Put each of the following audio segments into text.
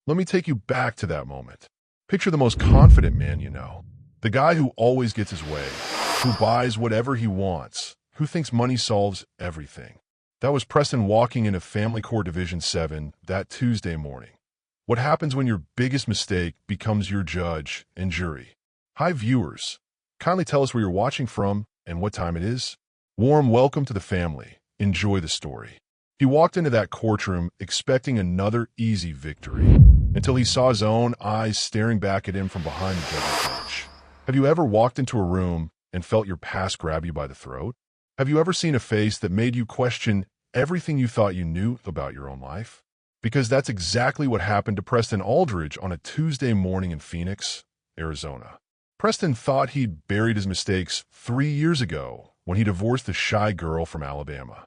Let me take you back to that moment. Picture the most confident man you know. The guy who always gets his way, who buys whatever he wants, who thinks money solves everything. That was Preston walking into Family Court Division 7 that Tuesday morning. What happens when your biggest mistake becomes your judge and jury? Hi viewers, kindly tell us where you're watching from and what time it is. Warm welcome to the family. Enjoy the story. He walked into that courtroom expecting another easy victory, until he saw his own eyes staring back at him from behind the judge's bench. Have you ever walked into a room and felt your past grab you by the throat? Have you ever seen a face that made you question everything you thought you knew about your own life? Because that's exactly what happened to Preston Aldridge on a Tuesday morning in Phoenix, Arizona. Preston thought he'd buried his mistakes 3 years ago when he divorced the shy girl from Alabama,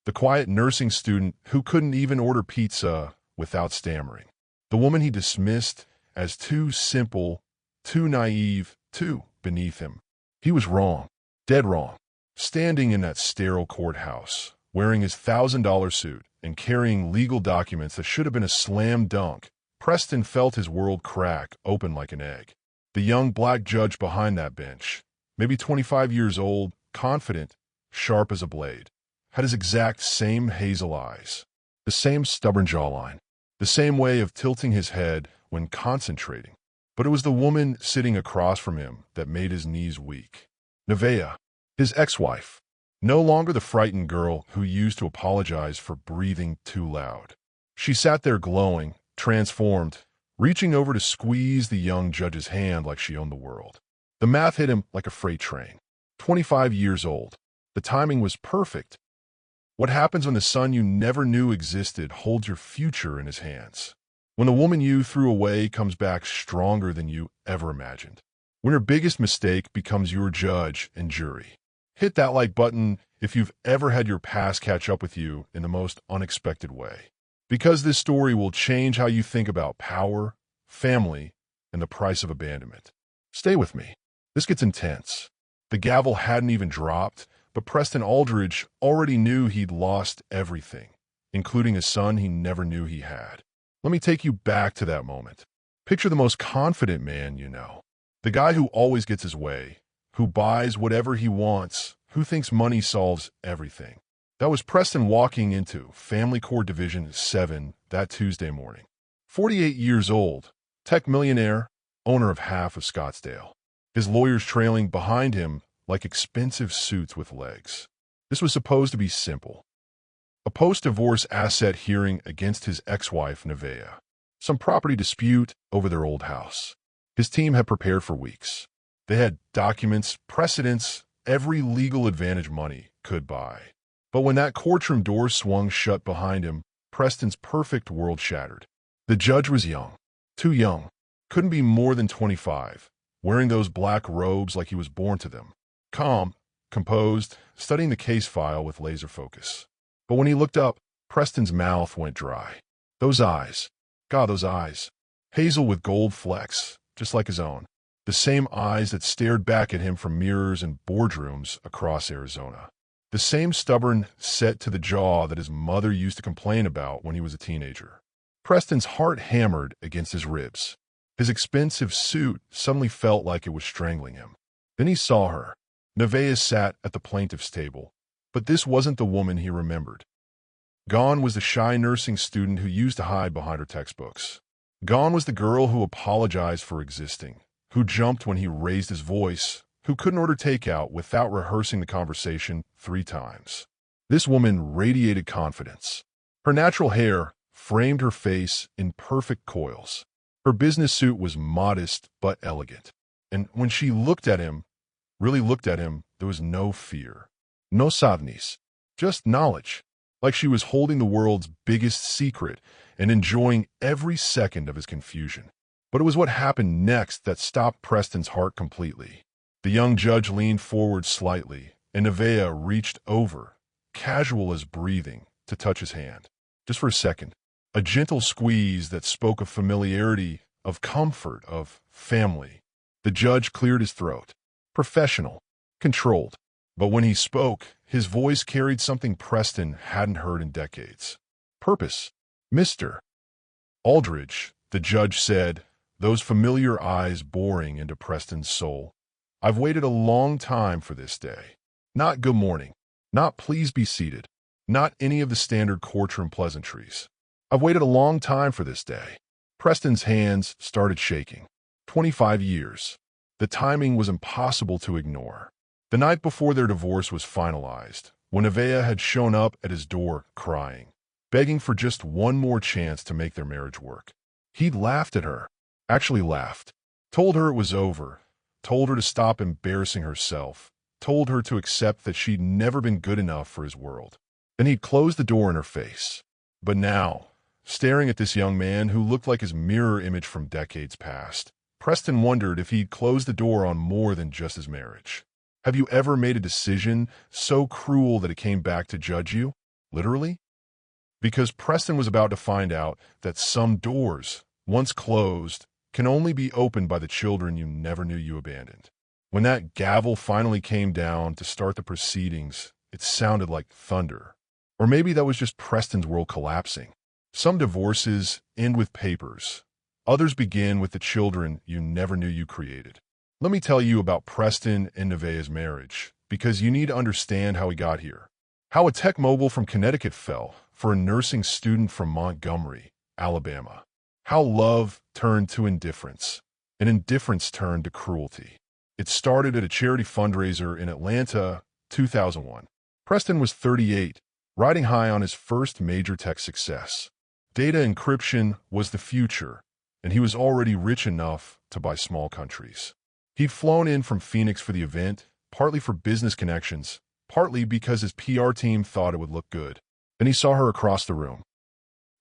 the quiet nursing student who couldn't even order pizza without stammering, the woman he dismissed as too simple, too naive, too beneath him. He was wrong, dead wrong, standing in that sterile courthouse, wearing his $1,000 suit and carrying legal documents that should have been a slam dunk. Preston felt his world crack open like an egg. The young black judge behind that bench, maybe 25 years old, confident, sharp as a blade, had his exact same hazel eyes, the same stubborn jawline, the same way of tilting his head when concentrating. But it was the woman sitting across from him that made his knees weak. Nevaeh, his ex-wife, no longer the frightened girl who used to apologize for breathing too loud. She sat there glowing, transformed, reaching over to squeeze the young judge's hand like she owned the world. The math hit him like a freight train. 25 years old. The timing was perfect. What happens when the son you never knew existed holds your future in his hands? When the woman you threw away comes back stronger than you ever imagined? When your biggest mistake becomes your judge and jury? Hit that like button if you've ever had your past catch up with you in the most unexpected way. Because this story will change how you think about power, family, and the price of abandonment. Stay with me. This gets intense. The gavel hadn't even dropped, but Preston Aldridge already knew he'd lost everything, including a son he never knew he had. Let me take you back to that moment. Picture the most confident man you know. The guy who always gets his way, who buys whatever he wants, who thinks money solves everything. That was Preston walking into Family Court Division 7 that Tuesday morning. 48 years old, tech millionaire, owner of half of Scottsdale. His lawyers trailing behind him like expensive suits with legs. This was supposed to be simple. A post-divorce asset hearing against his ex-wife, Nevaeh. Some property dispute over their old house. His team had prepared for weeks. They had documents, precedents, every legal advantage money could buy. But when that courtroom door swung shut behind him, Preston's perfect world shattered. The judge was young, too young, couldn't be more than 25, wearing those black robes like he was born to them. Calm, composed, studying the case file with laser focus. But when he looked up, Preston's mouth went dry. Those eyes, God, those eyes, hazel with gold flecks, just like his own. The same eyes that stared back at him from mirrors and boardrooms across Arizona. The same stubborn, set to the jaw that his mother used to complain about when he was a teenager. Preston's heart hammered against his ribs. His expensive suit suddenly felt like it was strangling him. Then he saw her. Nevaeh sat at the plaintiff's table. But this wasn't the woman he remembered. Gone was the shy nursing student who used to hide behind her textbooks. Gone was the girl who apologized for existing, who jumped when he raised his voice, who couldn't order takeout without rehearsing the conversation 3 times. This woman radiated confidence. Her natural hair framed her face in perfect coils. Her business suit was modest but elegant. And when she looked at him, really looked at him, there was no fear. No sadness, just knowledge, like she was holding the world's biggest secret and enjoying every second of his confusion. But it was what happened next that stopped Preston's heart completely. The young judge leaned forward slightly, and Nevaeh reached over, casual as breathing, to touch his hand. Just for a second, a gentle squeeze that spoke of familiarity, of comfort, of family. The judge cleared his throat. Professional, controlled. But when he spoke, his voice carried something Preston hadn't heard in decades. Purpose. Mister. Aldridge, the judge said, those familiar eyes boring into Preston's soul. I've waited a long time for this day. Not good morning. Not please be seated. Not any of the standard courtroom pleasantries. I've waited a long time for this day. Preston's hands started shaking. 25 years. The timing was impossible to ignore. The night before their divorce was finalized, when Nevaeh had shown up at his door crying, begging for just one more chance to make their marriage work. He'd laughed at her, actually laughed, told her it was over, told her to stop embarrassing herself, told her to accept that she'd never been good enough for his world. Then he'd closed the door in her face. But now, staring at this young man who looked like his mirror image from decades past, Preston wondered if he'd closed the door on more than just his marriage. Have you ever made a decision so cruel that it came back to judge you? Literally? Because Preston was about to find out that some doors, once closed, can only be opened by the children you never knew you abandoned. When that gavel finally came down to start the proceedings, it sounded like thunder. Or maybe that was just Preston's world collapsing. Some divorces end with papers. Others begin with the children you never knew you created. Let me tell you about Preston and Nevaeh's marriage, because you need to understand how he got here. How a tech mogul from Connecticut fell for a nursing student from Montgomery, Alabama. How love turned to indifference, and indifference turned to cruelty. It started at a charity fundraiser in Atlanta, 2001. Preston was 38, riding high on his first major tech success. Data encryption was the future, and he was already rich enough to buy small countries. He'd flown in from Phoenix for the event, partly for business connections, partly because his PR team thought it would look good. Then he saw her across the room.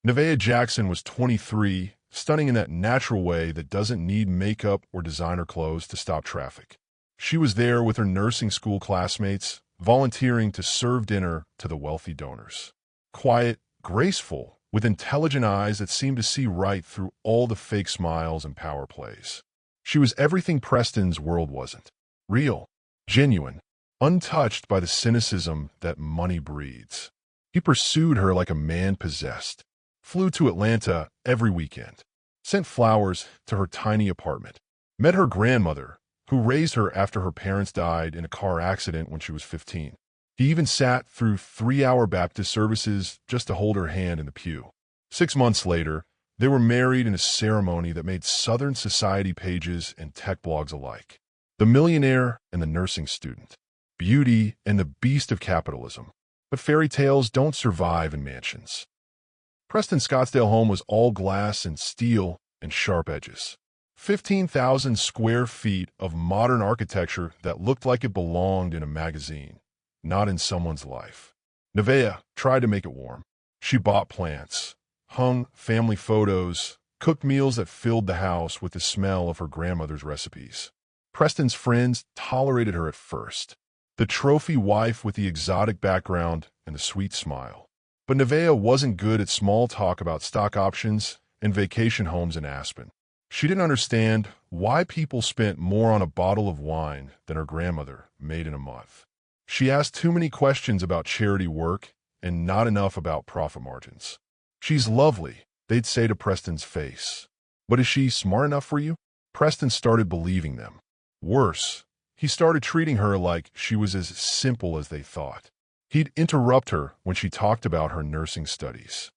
Nevaeh Jackson was 23, stunning in that natural way that doesn't need makeup or designer clothes to stop traffic. She was there with her nursing school classmates, volunteering to serve dinner to the wealthy donors. Quiet, graceful, with intelligent eyes that seemed to see right through all the fake smiles and power plays. She was everything Preston's world wasn't. Real, genuine, untouched by the cynicism that money breeds. He pursued her like a man possessed. Flew to Atlanta every weekend. Sent flowers to her tiny apartment. Met her grandmother, who raised her after her parents died in a car accident when she was 15. He even sat through 3-hour Baptist services just to hold her hand in the pew. 6 months later, they were married in a ceremony that made Southern society pages and tech blogs alike. The millionaire and the nursing student. Beauty and the beast of capitalism. But fairy tales don't survive in mansions. Preston's Scottsdale home was all glass and steel and sharp edges. 15,000 square feet of modern architecture that looked like it belonged in a magazine, not in someone's life. Nevaeh tried to make it warm. She bought plants, hung family photos, cooked meals that filled the house with the smell of her grandmother's recipes. Preston's friends tolerated her at first. The trophy wife with the exotic background and the sweet smile. But Nevaeh wasn't good at small talk about stock options and vacation homes in Aspen. She didn't understand why people spent more on a bottle of wine than her grandmother made in a month. She asked too many questions about charity work and not enough about profit margins. She's lovely, they'd say to Preston's face. But is she smart enough for you? Preston started believing them. Worse, he started treating her like she was as simple as they thought. He'd interrupt her when she talked about her nursing studies.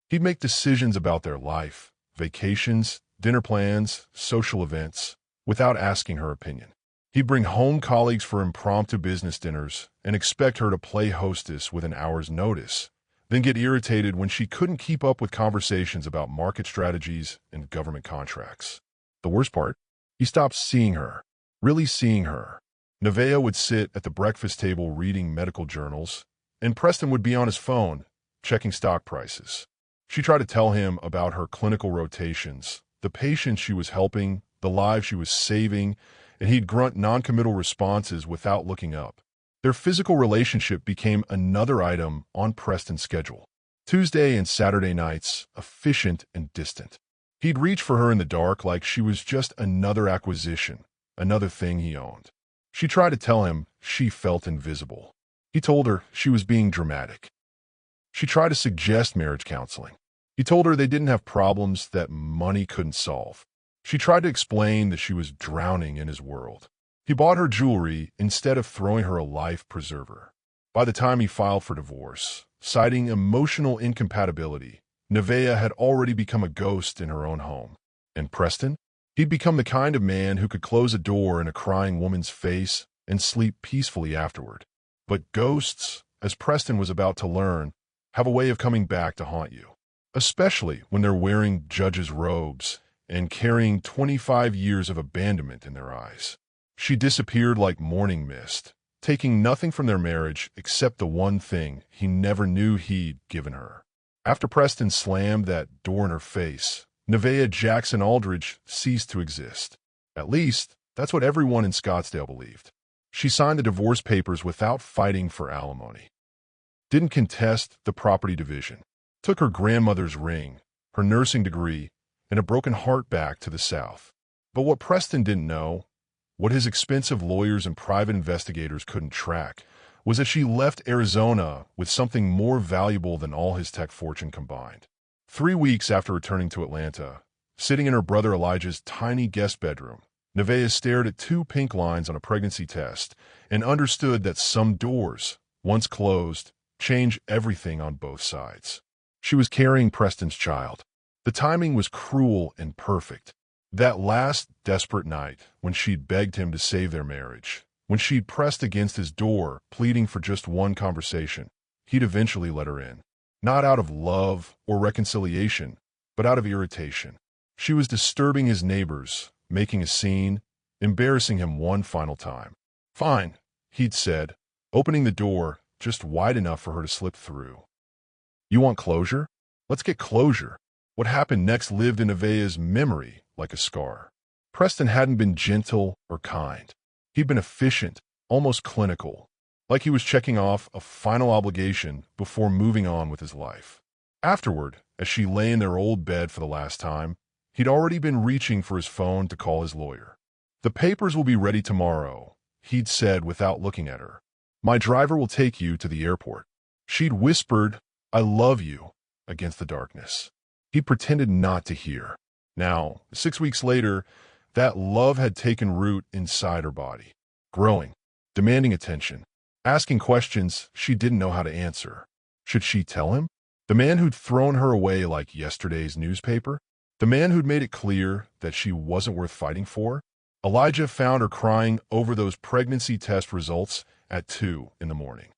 He'd make decisions about their life, vacations, dinner plans, social events, without asking her opinion. He'd bring home colleagues for impromptu business dinners and expect her to play hostess with an hour's notice, then get irritated when she couldn't keep up with conversations about market strategies and government contracts. The worst part? He stopped seeing her, really seeing her. Nevaeh would sit at the breakfast table reading medical journals, and Preston would be on his phone, checking stock prices. She tried to tell him about her clinical rotations, the patients she was helping, the lives she was saving, and he'd grunt non-committal responses without looking up. Their physical relationship became another item on Preston's schedule. Tuesday and Saturday nights, efficient and distant. He'd reach for her in the dark like she was just another acquisition, another thing he owned. She tried to tell him she felt invisible. He told her she was being dramatic. She tried to suggest marriage counseling. He told her they didn't have problems that money couldn't solve. She tried to explain that she was drowning in his world. He bought her jewelry instead of throwing her a life preserver. By the time he filed for divorce, citing emotional incompatibility, Nevaeh had already become a ghost in her own home. And Preston? He'd become the kind of man who could close a door in a crying woman's face and sleep peacefully afterward. But ghosts, as Preston was about to learn, have a way of coming back to haunt you, especially when they're wearing judges' robes and carrying 25 years of abandonment in their eyes. She disappeared like morning mist, taking nothing from their marriage except the one thing he never knew he'd given her. After Preston slammed that door in her face, Nevaeh Jackson Aldridge ceased to exist. At least, that's what everyone in Scottsdale believed. She signed the divorce papers without fighting for alimony. Didn't contest the property division. Took her grandmother's ring, her nursing degree, and a broken heart back to the South. But what Preston didn't know, what his expensive lawyers and private investigators couldn't track, was that she left Arizona with something more valuable than all his tech fortune combined. 3 weeks after returning to Atlanta, sitting in her brother Elijah's tiny guest bedroom, Nevaeh stared at 2 pink lines on a pregnancy test and understood that some doors, once closed, change everything on both sides. She was carrying Preston's child. The timing was cruel and perfect. That last desperate night, when she'd begged him to save their marriage, when she'd pressed against his door, pleading for just one conversation, he'd eventually let her in. Not out of love or reconciliation, but out of irritation. She was disturbing his neighbors, making a scene, embarrassing him one final time. "Fine," he'd said, opening the door just wide enough for her to slip through. "You want closure? Let's get closure." What happened next lived in Nevaeh's memory like a scar. Preston hadn't been gentle or kind. He'd been efficient, almost clinical, like he was checking off a final obligation before moving on with his life. Afterward, as she lay in their old bed for the last time, he'd already been reaching for his phone to call his lawyer. "The papers will be ready tomorrow," he'd said without looking at her. "My driver will take you to the airport." She'd whispered, "I love you," against the darkness. He pretended not to hear. Now, 6 weeks later, that love had taken root inside her body, growing, demanding attention, asking questions she didn't know how to answer. Should she tell him? The man who'd thrown her away like yesterday's newspaper? The man who'd made it clear that she wasn't worth fighting for? Elijah found her crying over those pregnancy test results at 2 in the morning.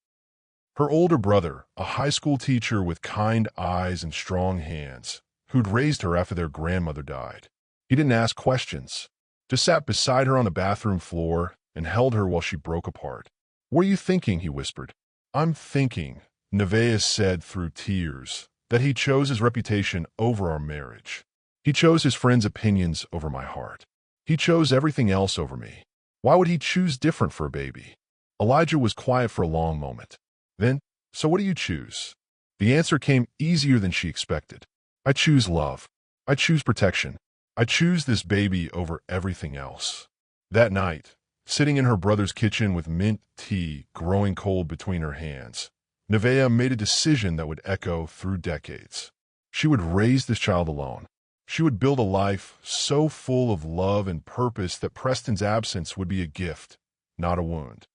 Her older brother, a high school teacher with kind eyes and strong hands, who'd raised her after their grandmother died. He didn't ask questions, just sat beside her on the bathroom floor and held her while she broke apart. "What are you thinking?" he whispered. "I'm thinking," Nevaeh said through tears, "that he chose his reputation over our marriage. He chose his friends' opinions over my heart. He chose everything else over me. Why would he choose different for a baby?" Elijah was quiet for a long moment. Then, "So what do you choose?" The answer came easier than she expected. "I choose love. I choose protection. I choose this baby over everything else." That night, sitting in her brother's kitchen with mint tea growing cold between her hands, Nevaeh made a decision that would echo through decades. She would raise this child alone. She would build a life so full of love and purpose that Preston's absence would be a gift, not a wound.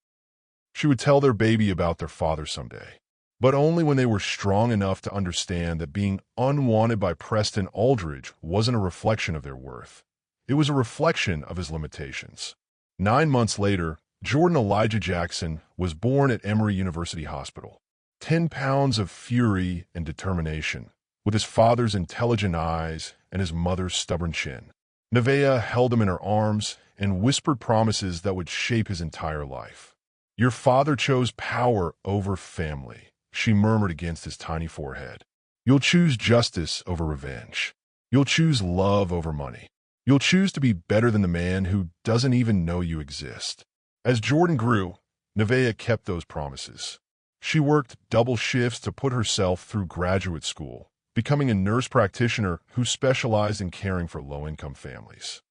She would tell their baby about their father someday, but only when they were strong enough to understand that being unwanted by Preston Aldridge wasn't a reflection of their worth. It was a reflection of his limitations. 9 months later, Jordan Elijah Jackson was born at Emory University Hospital. 10 pounds of fury and determination, with his father's intelligent eyes and his mother's stubborn chin. Nevaeh held him in her arms and whispered promises that would shape his entire life. "Your father chose power over family," she murmured against his tiny forehead. "You'll choose justice over revenge. You'll choose love over money. You'll choose to be better than the man who doesn't even know you exist." As Jordan grew, Nevaeh kept those promises. She worked double shifts to put herself through graduate school, becoming a nurse practitioner who specialized in caring for low-income families.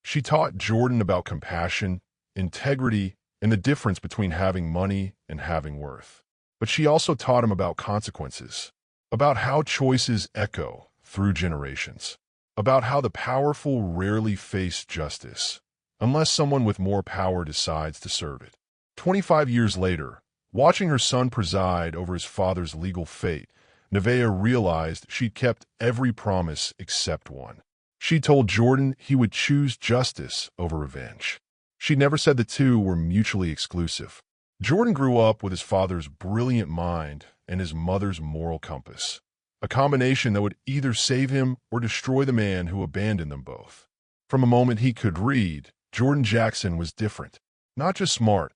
She taught Jordan about compassion, integrity, and the difference between having money and having worth. But she also taught him about consequences, about how choices echo through generations, about how the powerful rarely face justice, unless someone with more power decides to serve it. 25 years later, watching her son preside over his father's legal fate, Nevaeh realized she'd kept every promise except one. She told Jordan he would choose justice over revenge. She never said the two were mutually exclusive. Jordan grew up with his father's brilliant mind and his mother's moral compass, a combination that would either save him or destroy the man who abandoned them both. From a moment he could read, Jordan Jackson was different. Not just smart.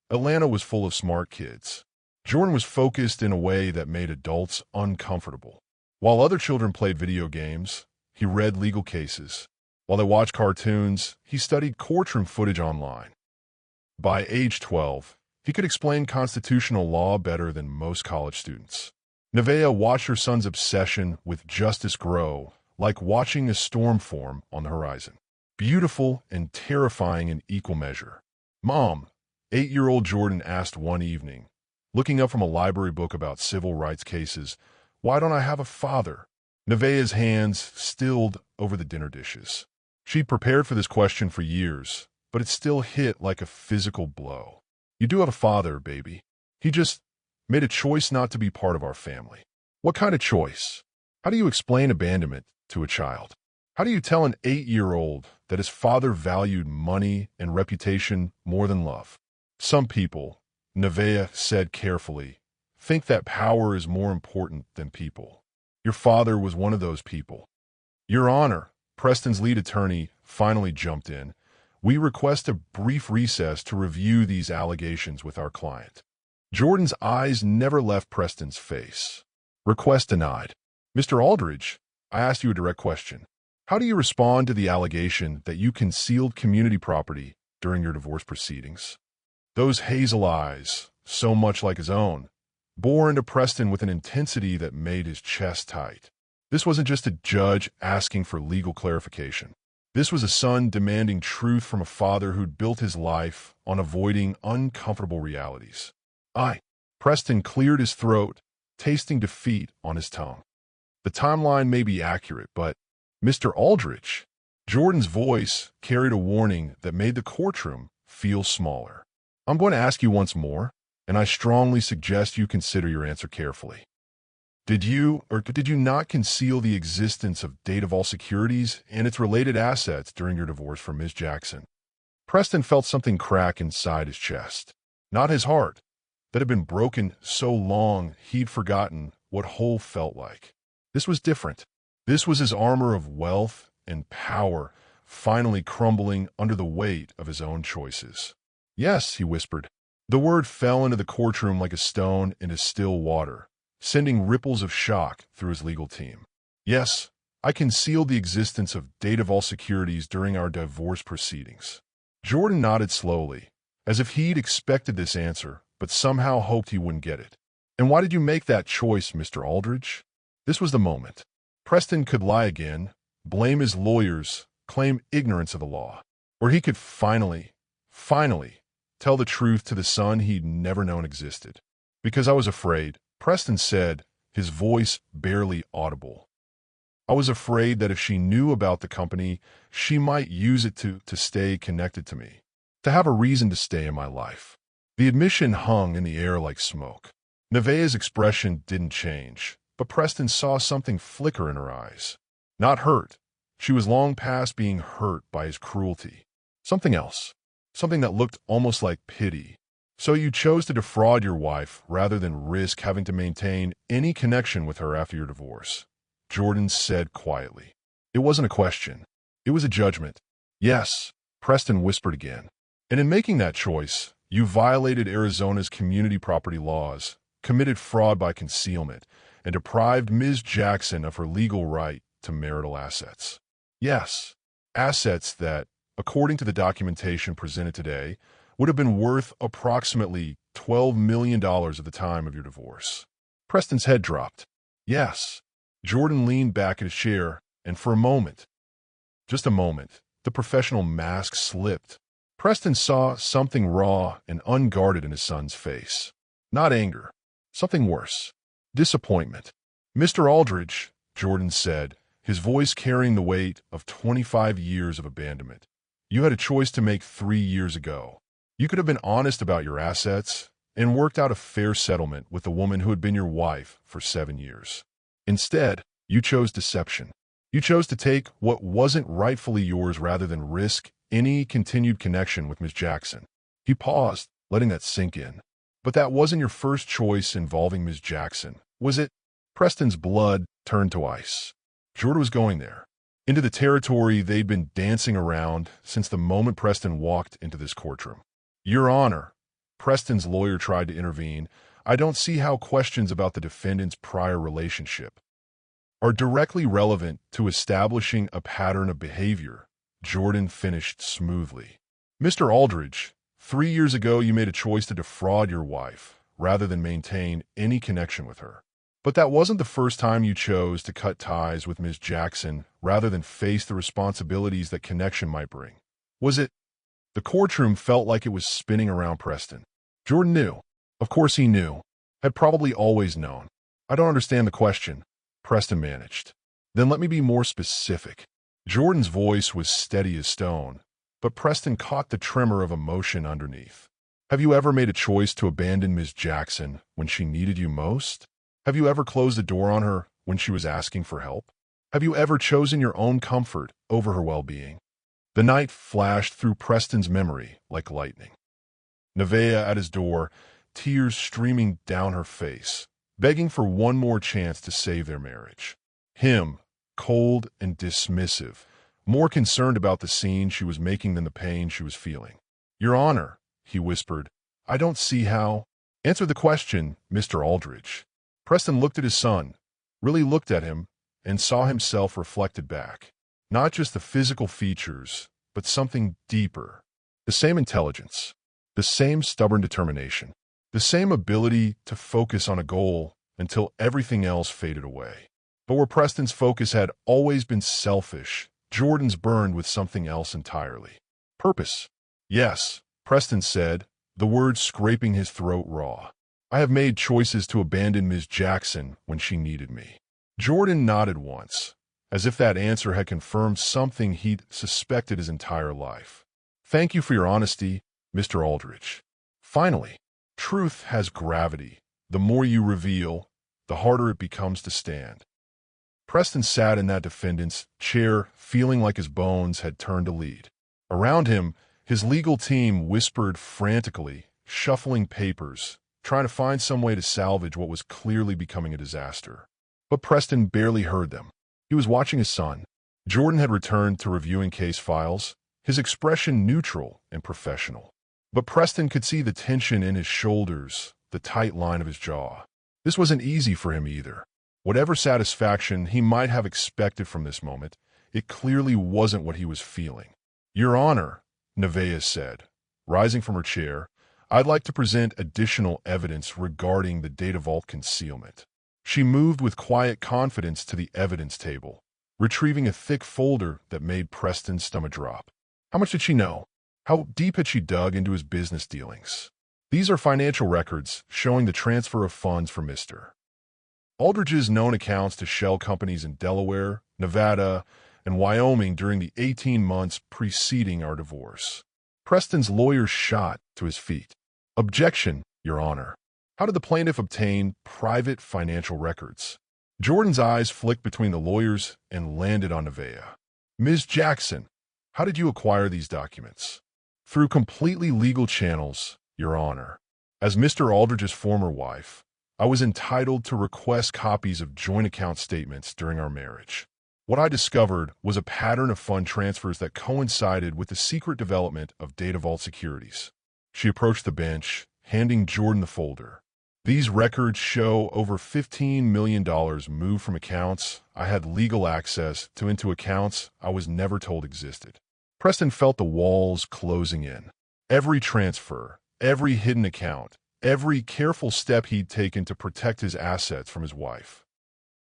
Atlanta was full of smart kids. Jordan was focused in a way that made adults uncomfortable. While other children played video games, he read legal cases. While they watched cartoons, he studied courtroom footage online. By age 12, he could explain constitutional law better than most college students. Nevaeh watched her son's obsession with justice grow, like watching a storm form on the horizon. Beautiful and terrifying in equal measure. "Mom," 8-year-old Jordan asked one evening, looking up from a library book about civil rights cases, "why don't I have a father?" Nevaeh's hands stilled over the dinner dishes. She'd prepared for this question for years, but it still hit like a physical blow. "You do have a father, baby. He just made a choice not to be part of our family." What kind of choice? How do you explain abandonment to a child? How do you tell an 8-year-old that his father valued money and reputation more than love? Some people, Nevaeh said carefully, think that power is more important than people. Your father was one of those people. "Your Honor," Preston's lead attorney finally jumped in, "we request a brief recess to review these allegations with our client." Jordan's eyes never left Preston's face. "Request denied." "Mr. Aldridge, I asked you a direct question. How do you respond to the allegation that you concealed community property during your divorce proceedings?" Those hazel eyes, so much like his own, bore into Preston with an intensity that made his chest tight. This wasn't just a judge asking for legal clarification. This was a son demanding truth from a father who'd built his life on avoiding uncomfortable realities. Preston cleared his throat, tasting defeat on his tongue. "The timeline may be accurate, but Mr. Aldridge," Jordan's voice carried a warning that made the courtroom feel smaller. "I'm going to ask you once more, and I strongly suggest you consider your answer carefully. Did you or did you not conceal the existence of Data Vault Securities and its related assets during your divorce from Ms. Jackson?" Preston felt something crack inside his chest. Not his heart, that had been broken so long he'd forgotten what whole felt like. This was different. This was his armor of wealth and power finally crumbling under the weight of his own choices. "Yes," he whispered. The word fell into the courtroom like a stone into still water, sending ripples of shock through his legal team. "Yes, I concealed the existence of Data Vault Securities during our divorce proceedings." Jordan nodded slowly, as if he'd expected this answer, but somehow hoped he wouldn't get it. "And why did you make that choice, Mr. Aldridge?" This was the moment. Preston could lie again, blame his lawyers, claim ignorance of the law. Or he could finally tell the truth to the son he'd never known existed. "Because I was afraid," Preston said, his voice barely audible. "I was afraid that if she knew about the company, she might use it to stay connected to me, to have a reason to stay in my life." The admission hung in the air like smoke. Nevaeh's expression didn't change, but Preston saw something flicker in her eyes. Not hurt. She was long past being hurt by his cruelty. Something else. Something that looked almost like pity. "So you chose to defraud your wife rather than risk having to maintain any connection with her after your divorce," Jordan said quietly. It wasn't a question. It was a judgment. "Yes," Preston whispered again. "And in making that choice, you violated Arizona's community property laws, committed fraud by concealment, and deprived Ms. Jackson of her legal right to marital assets." Yes, assets that, according to the documentation presented today, would have been worth approximately $12 million at the time of your divorce. Preston's head dropped. "Yes." Jordan leaned back in his chair, and for a moment, just a moment, the professional mask slipped. Preston saw something raw and unguarded in his son's face. Not anger. Something worse. Disappointment. Mr. Aldridge, Jordan said, his voice carrying the weight of 25 years of abandonment. You had a choice to make 3 years ago. You could have been honest about your assets and worked out a fair settlement with the woman who had been your wife for 7 years. Instead, you chose deception. You chose to take what wasn't rightfully yours rather than risk any continued connection with Miss Jackson. He paused, letting that sink in. But that wasn't your first choice involving Miss Jackson, was it? Preston's blood turned to ice. Jordan was going there, into the territory they'd been dancing around since the moment Preston walked into this courtroom. Your Honor, Preston's lawyer tried to intervene. I don't see how questions about the defendant's prior relationship are directly relevant to establishing a pattern of behavior, Jordan finished smoothly. Mr. Aldridge, 3 years ago you made a choice to defraud your wife rather than maintain any connection with her. But that wasn't the first time you chose to cut ties with Ms. Jackson rather than face the responsibilities that connection might bring. Was it? The courtroom felt like it was spinning around Preston. Jordan knew. Of course he knew. Had probably always known. I don't understand the question, Preston managed. Then let me be more specific. Jordan's voice was steady as stone, but Preston caught the tremor of emotion underneath. Have you ever made a choice to abandon Ms. Jackson when she needed you most? Have you ever closed the door on her when she was asking for help? Have you ever chosen your own comfort over her well-being? The night flashed through Preston's memory like lightning. Nevaeh at his door, tears streaming down her face, begging for one more chance to save their marriage. Him, cold and dismissive, more concerned about the scene she was making than the pain she was feeling. Your Honor, he whispered, I don't see how. Answer the question, Mr. Aldridge. Preston looked at his son, really looked at him, and saw himself reflected back. Not just the physical features, but something deeper. The same intelligence, the same stubborn determination, the same ability to focus on a goal until everything else faded away. But where Preston's focus had always been selfish, Jordan's burned with something else entirely. Purpose. Yes, Preston said, the words scraping his throat raw. I have made choices to abandon Ms. Jackson when she needed me. Jordan nodded once, as if that answer had confirmed something he'd suspected his entire life. Thank you for your honesty, Mr. Aldridge. Finally, truth has gravity. The more you reveal, the harder it becomes to stand. Preston sat in that defendant's chair, feeling like his bones had turned to lead. Around him, his legal team whispered frantically, shuffling papers, trying to find some way to salvage what was clearly becoming a disaster. But Preston barely heard them. He was watching his son. Jordan had returned to reviewing case files, his expression neutral and professional. But Preston could see the tension in his shoulders, the tight line of his jaw. This wasn't easy for him either. Whatever satisfaction he might have expected from this moment, it clearly wasn't what he was feeling. Your Honor, Nevaeh said, rising from her chair, I'd like to present additional evidence regarding the data vault concealment. She moved with quiet confidence to the evidence table, retrieving a thick folder that made Preston's stomach drop. How much did she know? How deep had she dug into his business dealings? These are financial records showing the transfer of funds for Mr. Aldridge's known accounts to shell companies in Delaware, Nevada, and Wyoming during the 18 months preceding our divorce. Preston's lawyer shot to his feet. Objection, Your Honor. How did the plaintiff obtain private financial records? Jordan's eyes flicked between the lawyers and landed on Nevaeh. Ms. Jackson, how did you acquire these documents? Through completely legal channels, Your Honor. As Mr. Aldridge's former wife, I was entitled to request copies of joint account statements during our marriage. What I discovered was a pattern of fund transfers that coincided with the secret development of data vault securities. She approached the bench, handing Jordan the folder. These records show over $15 million moved from accounts I had legal access to into accounts I was never told existed. Preston felt the walls closing in. Every transfer, every hidden account, every careful step he'd taken to protect his assets from his wife.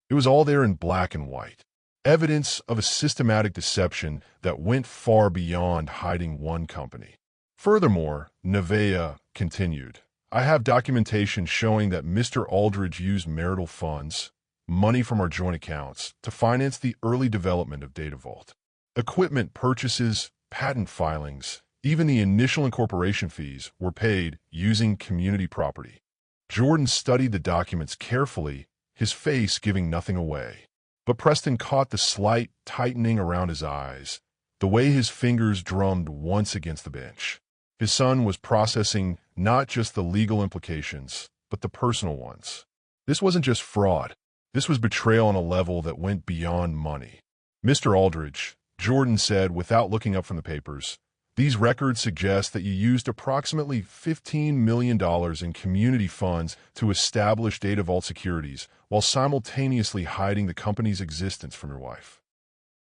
It was all there in black and white. Evidence of a systematic deception that went far beyond hiding one company. Furthermore, Nevaeh continued, I have documentation showing that Mr. Aldridge used marital funds, money from our joint accounts to finance the early development of Data Vault. Equipment purchases, patent filings, even the initial incorporation fees were paid using community property. Jordan studied the documents carefully, his face giving nothing away. But Preston caught the slight tightening around his eyes, the way his fingers drummed once against the bench. His son was processing not just the legal implications, but the personal ones. This wasn't just fraud. This was betrayal on a level that went beyond money. Mr. Aldridge, Jordan said without looking up from the papers, these records suggest that you used approximately $15 million in community funds to establish Data Vault Securities while simultaneously hiding the company's existence from your wife.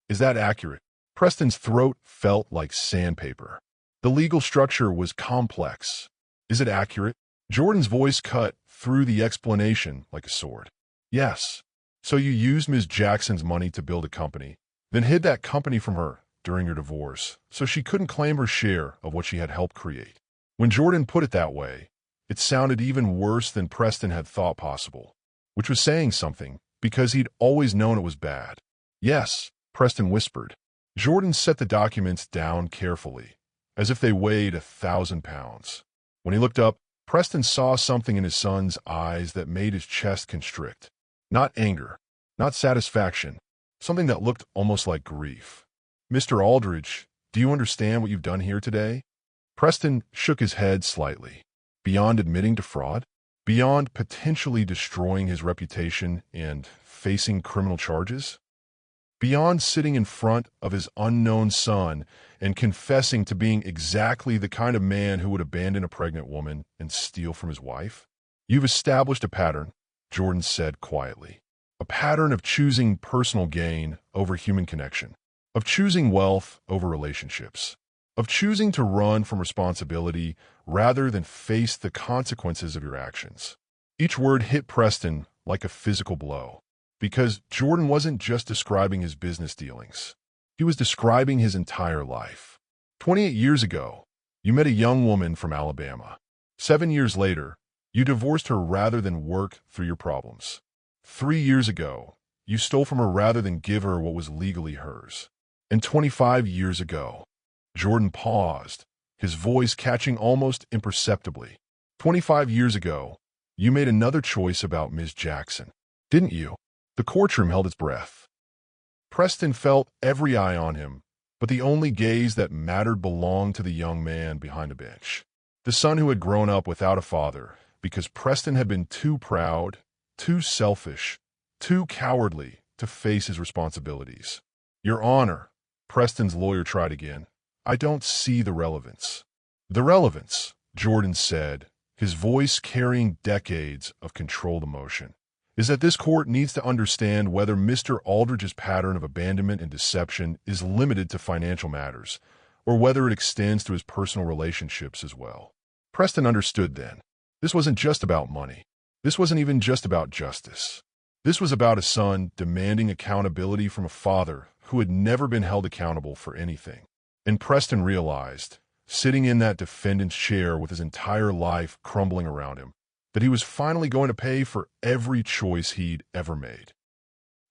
Is that accurate? Preston's throat felt like sandpaper. The legal structure was complex. Is it accurate? Jordan's voice cut through the explanation like a sword. Yes. So you used Ms. Jackson's money to build a company, then hid that company from her during your divorce, so she couldn't claim her share of what she had helped create. When Jordan put it that way, it sounded even worse than Preston had thought possible, which was saying something, because he'd always known it was bad. Yes, Preston whispered. Jordan set the documents down carefully, as if they weighed 1,000 pounds. When he looked up, Preston saw something in his son's eyes that made his chest constrict. Not anger, not satisfaction, something that looked almost like grief. Mr. Aldridge, do you understand what you've done here today? Preston shook his head slightly. Beyond admitting to fraud? Beyond potentially destroying his reputation and facing criminal charges? Beyond sitting in front of his unknown son and confessing to being exactly the kind of man who would abandon a pregnant woman and steal from his wife? You've established a pattern, Jordan said quietly. A pattern of choosing personal gain over human connection, of choosing wealth over relationships, of choosing to run from responsibility rather than face the consequences of your actions. Each word hit Preston like a physical blow, because Jordan wasn't just describing his business dealings. He was describing his entire life. 28 years ago, you met a young woman from Alabama. 7 years later, you divorced her rather than work through your problems. 3 years ago, you stole from her rather than give her what was legally hers. And 25 years ago, Jordan paused, his voice catching almost imperceptibly. 25 years ago, you made another choice about Ms. Jackson, didn't you? The courtroom held its breath. Preston felt every eye on him, but the only gaze that mattered belonged to the young man behind a bench. The son who had grown up without a father because Preston had been too proud, too selfish, too cowardly to face his responsibilities. Your Honor, Preston's lawyer tried again. I don't see the relevance. The relevance, Jordan said, his voice carrying decades of controlled emotion, is that this court needs to understand whether Mr. Aldridge's pattern of abandonment and deception is limited to financial matters, or whether it extends to his personal relationships as well. Preston understood then. This wasn't just about money. This wasn't even just about justice. This was about a son demanding accountability from a father who had never been held accountable for anything. And Preston realized, sitting in that defendant's chair with his entire life crumbling around him, that he was finally going to pay for every choice he'd ever made.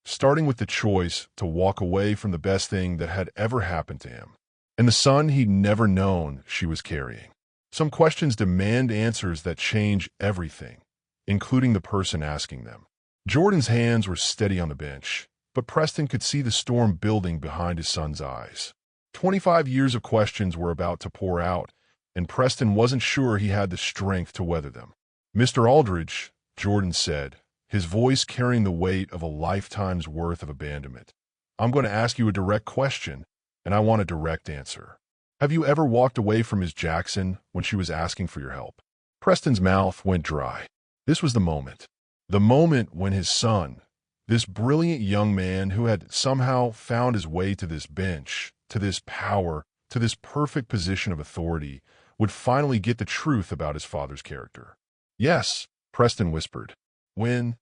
Starting with the choice to walk away from the best thing that had ever happened to him, and the son he'd never known she was carrying. Some questions demand answers that change everything, including the person asking them. Jordan's hands were steady on the bench, but Preston could see the storm building behind his son's eyes. 25 years of questions were about to pour out, and Preston wasn't sure he had the strength to weather them. Mr. Aldridge, Jordan said, his voice carrying the weight of a lifetime's worth of abandonment. I'm going to ask you a direct question, and I want a direct answer. Have you ever walked away from Ms. Jackson when she was asking for your help? Preston's mouth went dry. This was the moment. The moment when his son, this brilliant young man who had somehow found his way to this bench, to this power, to this perfect position of authority, would finally get the truth about his father's character. Yes, Preston whispered. When?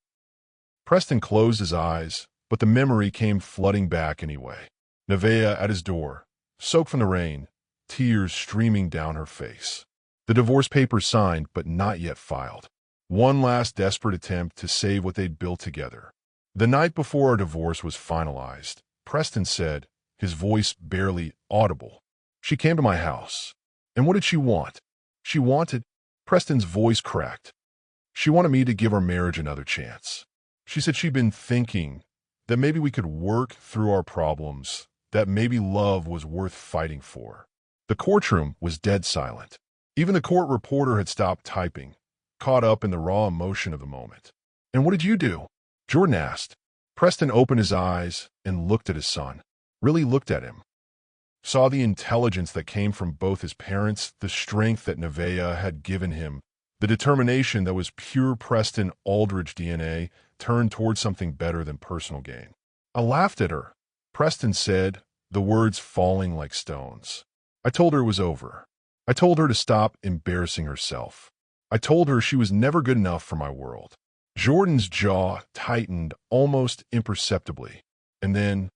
Preston closed his eyes, but the memory came flooding back anyway. Nevaeh at his door, soaked from the rain, tears streaming down her face. The divorce papers signed but not yet filed. One last desperate attempt to save what they'd built together. The night before our divorce was finalized, Preston said, his voice barely audible. She came to my house. And what did she want? She wanted— Preston's voice cracked. She wanted me to give our marriage another chance. She said she'd been thinking that maybe we could work through our problems, that maybe love was worth fighting for. The courtroom was dead silent. Even the court reporter had stopped typing, caught up in the raw emotion of the moment. "And what did you do?" Jordan asked. Preston opened his eyes and looked at his son. Really looked at him. Saw the intelligence that came from both his parents, the strength that Nevaeh had given him, the determination that was pure Preston Aldridge DNA turned towards something better than personal gain. "I laughed at her," Preston said, the words falling like stones. "I told her it was over. I told her to stop embarrassing herself. I told her she was never good enough for my world." Jordan's jaw tightened almost imperceptibly. And then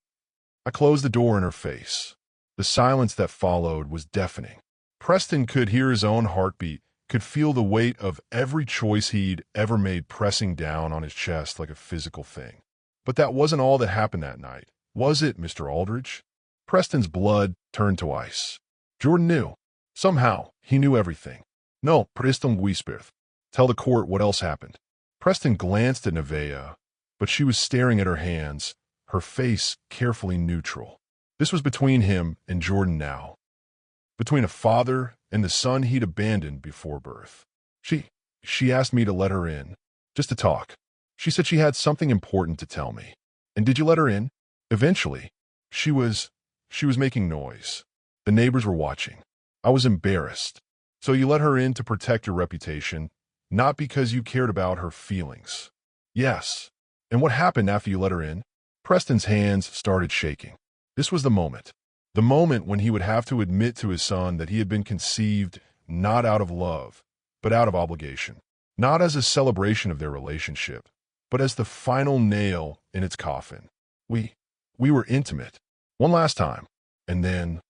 I closed the door in her face. The silence that followed was deafening. Preston could hear his own heartbeat, could feel the weight of every choice he'd ever made pressing down on his chest like a physical thing. But that wasn't all that happened that night, was it, Mr. Aldridge? Preston's blood turned to ice. Jordan knew. Somehow, he knew everything. "No, Preston whispered. Tell the court what else happened." Preston glanced at Nevaeh, but she was staring at her hands, her face carefully neutral. This was between him and Jordan now. Between a father and the son he'd abandoned before birth. She asked me to let her in, just to talk. She said she had something important to tell me. "And did you let her in?" "Eventually. She was making noise. The neighbors were watching. I was embarrassed. So you let her in to protect your reputation, not because you cared about her feelings." "Yes." "And what happened after you let her in?" Preston's hands started shaking. This was the moment. The moment when he would have to admit to his son that he had been conceived not out of love, but out of obligation. Not as a celebration of their relationship, but as the final nail in its coffin. We were intimate. One last time. And then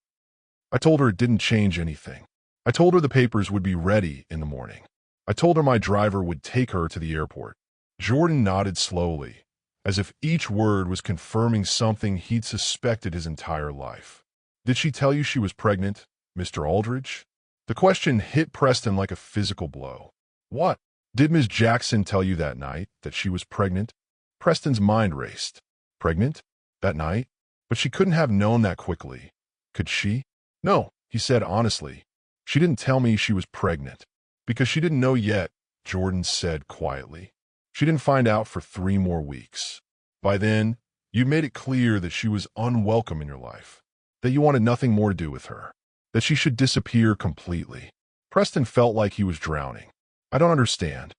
I told her it didn't change anything. I told her the papers would be ready in the morning. I told her my driver would take her to the airport. Jordan nodded slowly, as if each word was confirming something he'd suspected his entire life. "Did she tell you she was pregnant, Mr. Aldridge?" The question hit Preston like a physical blow. "What? Did Miss Jackson tell you that night that she was pregnant?" Preston's mind raced. Pregnant? That night? But she couldn't have known that quickly. Could she? "No," he said honestly. "She didn't tell me she was pregnant. Because she didn't know yet," Jordan said quietly. "She didn't find out for 3 more weeks. By then, you'd made it clear that she was unwelcome in your life, that you wanted nothing more to do with her, that she should disappear completely." Preston felt like he was drowning. "I don't understand."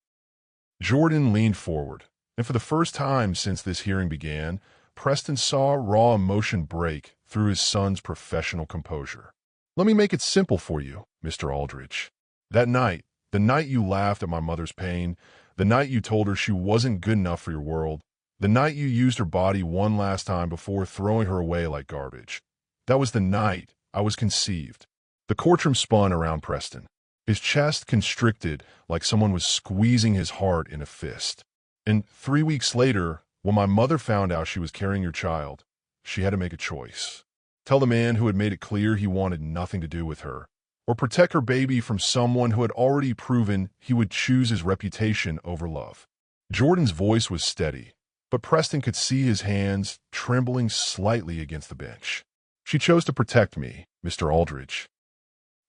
Jordan leaned forward, and for the first time since this hearing began, Preston saw raw emotion break through his son's professional composure. "Let me make it simple for you, Mr. Aldridge. That night, the night you laughed at my mother's pain, the night you told her she wasn't good enough for your world, the night you used her body one last time before throwing her away like garbage, that was the night I was conceived." The courtroom spun around Preston. His chest constricted like someone was squeezing his heart in a fist. "And 3 weeks later, when my mother found out she was carrying your child, she had to make a choice. Tell the man who had made it clear he wanted nothing to do with her, or protect her baby from someone who had already proven he would choose his reputation over love." Jordan's voice was steady, but Preston could see his hands trembling slightly against the bench. "She chose to protect me, Mr. Aldridge.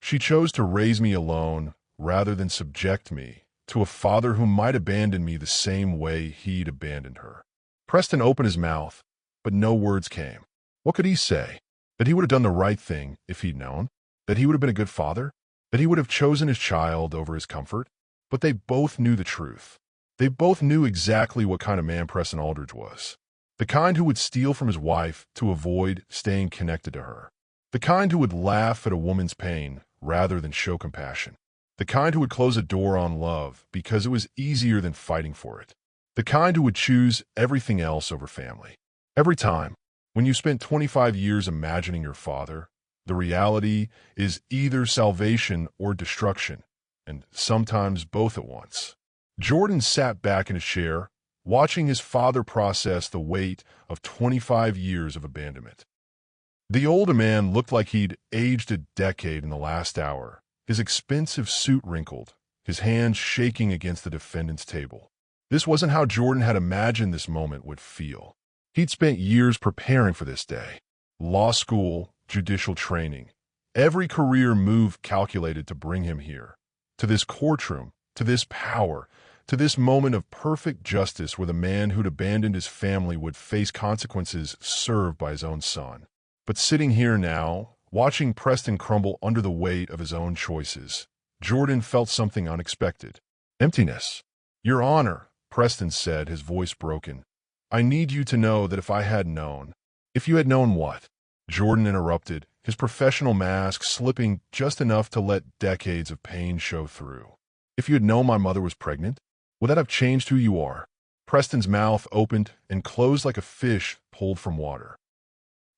She chose to raise me alone rather than subject me to a father who might abandon me the same way he'd abandoned her." Preston opened his mouth, but no words came. What could he say? That he would have done the right thing if he'd known? That he would have been a good father? That he would have chosen his child over his comfort? But they both knew the truth. They both knew exactly what kind of man Preston Aldridge was. The kind who would steal from his wife to avoid staying connected to her. The kind who would laugh at a woman's pain rather than show compassion. The kind who would close a door on love because it was easier than fighting for it. The kind who would choose everything else over family. Every time, when you spent 25 years imagining your father, the reality is either salvation or destruction, and sometimes both at once. Jordan sat back in his chair, watching his father process the weight of 25 years of abandonment. The older man looked like he'd aged a decade in the last hour, his expensive suit wrinkled, his hands shaking against the defendant's table. This wasn't how Jordan had imagined this moment would feel. He'd spent years preparing for this day. Law school, judicial training. Every career move calculated to bring him here. To this courtroom, to this power, to this moment of perfect justice where the man who'd abandoned his family would face consequences served by his own son. But sitting here now, watching Preston crumble under the weight of his own choices, Jordan felt something unexpected. Emptiness. Your Honor, Preston said, his voice broken. I need you to know that if I had known. If you had known what? Jordan interrupted, his professional mask slipping just enough to let decades of pain show through. If you had known my mother was pregnant, would that have changed who you are? Preston's mouth opened and closed like a fish pulled from water.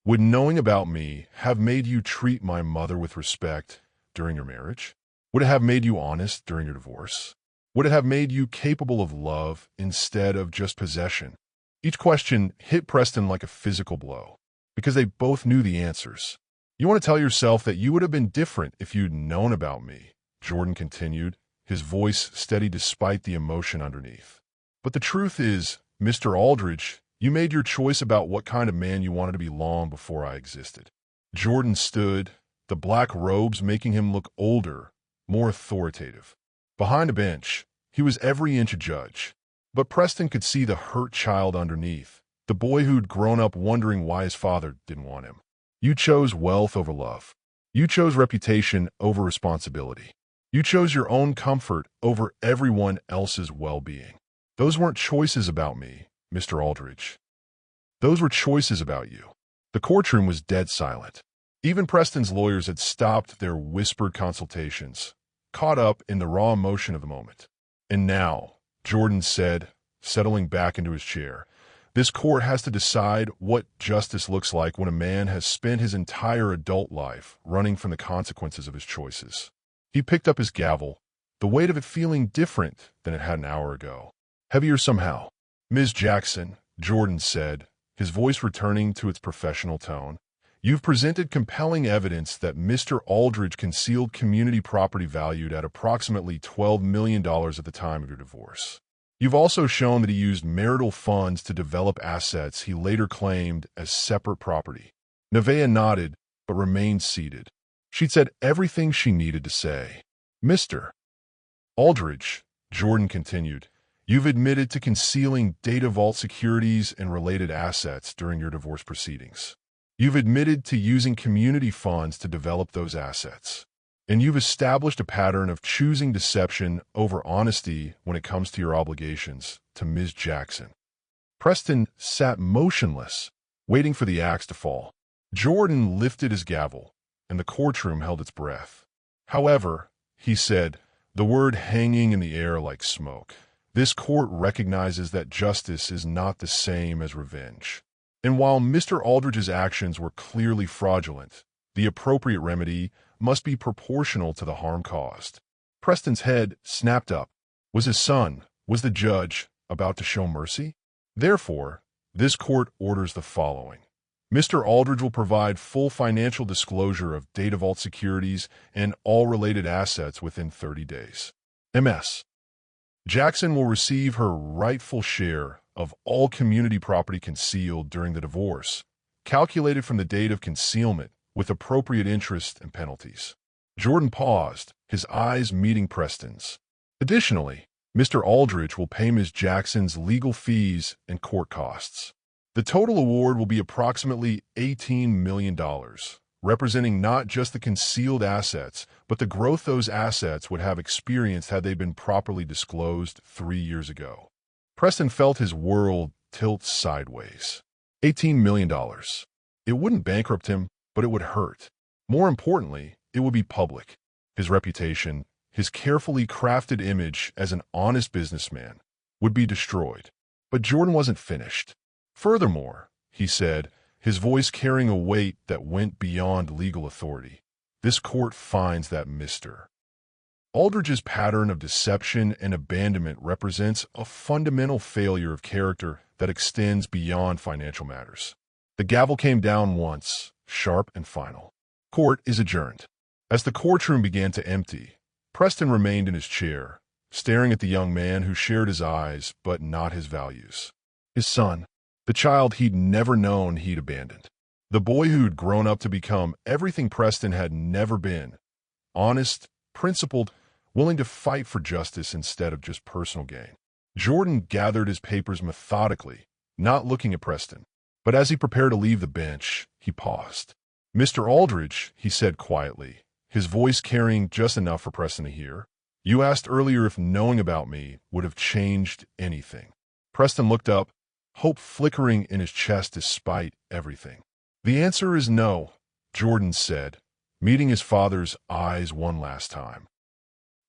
Would knowing about me have made you treat my mother with respect during your marriage? Would it have made you honest during your divorce? Would it have made you capable of love instead of just possession? Each question hit Preston like a physical blow, because they both knew the answers. You want to tell yourself that you would have been different if you'd known about me, Jordan continued, his voice steady despite the emotion underneath. But the truth is, Mr. Aldridge, you made your choice about what kind of man you wanted to be long before I existed. Jordan stood, the black robes making him look older, more authoritative. Behind a bench, he was every inch a judge. But Preston could see the hurt child underneath, the boy who'd grown up wondering why his father didn't want him. You chose wealth over love. You chose reputation over responsibility. You chose your own comfort over everyone else's well-being. Those weren't choices about me, Mr. Aldridge. Those were choices about you. The courtroom was dead silent. Even Preston's lawyers had stopped their whispered consultations, caught up in the raw emotion of the moment. And now, Jordan said, settling back into his chair, this court has to decide what justice looks like when a man has spent his entire adult life running from the consequences of his choices. He picked up his gavel, the weight of it feeling different than it had an hour ago. Heavier somehow. Ms. Jackson, Jordan said, his voice returning to its professional tone, you've presented compelling evidence that Mr. Aldridge concealed community property valued at approximately $12 million at the time of your divorce. You've also shown that he used marital funds to develop assets he later claimed as separate property. Nevaeh nodded, but remained seated. She'd said everything she needed to say. Mr. Aldridge, Jordan continued, you've admitted to concealing data vault securities and related assets during your divorce proceedings. You've admitted to using community funds to develop those assets. And you've established a pattern of choosing deception over honesty when it comes to your obligations to Ms. Jackson. Preston sat motionless, waiting for the axe to fall. Jordan lifted his gavel, and the courtroom held its breath. However, he said, the word hanging in the air like smoke, this court recognizes that justice is not the same as revenge. And while Mr. Aldridge's actions were clearly fraudulent, the appropriate remedy must be proportional to the harm caused. Preston's head snapped up. Was his son, was the judge, about to show mercy? Therefore, this court orders the following. Mr. Aldridge will provide full financial disclosure of data vault securities and all related assets within 30 days. Ms. Jackson will receive her rightful share of all community property concealed during the divorce, calculated from the date of concealment, with appropriate interest and penalties. Jordan paused, his eyes meeting Preston's. Additionally, Mr. Aldridge will pay Ms. Jackson's legal fees and court costs. The total award will be approximately $18 million, representing not just the concealed assets, but the growth those assets would have experienced had they been properly disclosed 3 years ago. Preston felt his world tilt sideways. $18 million. It wouldn't bankrupt him, but it would hurt. More importantly, it would be public. His reputation, his carefully crafted image as an honest businessman, would be destroyed. But Jordan wasn't finished. Furthermore, he said, his voice carrying a weight that went beyond legal authority, this court finds that Mr. Aldridge's pattern of deception and abandonment represents a fundamental failure of character that extends beyond financial matters. The gavel came down once, sharp and final. Court is adjourned. As the courtroom began to empty, Preston remained in his chair, staring at the young man who shared his eyes but not his values. His son, the child he'd never known he'd abandoned. The boy who'd grown up to become everything Preston had never been. Honest, principled, willing to fight for justice instead of just personal gain. Jordan gathered his papers methodically, not looking at Preston. But as he prepared to leave the bench, he paused. "Mr. Aldridge," he said quietly, his voice carrying just enough for Preston to hear, "you asked earlier if knowing about me would have changed anything." Preston looked up, hope flickering in his chest despite everything. "The answer is no," Jordan said, meeting his father's eyes one last time.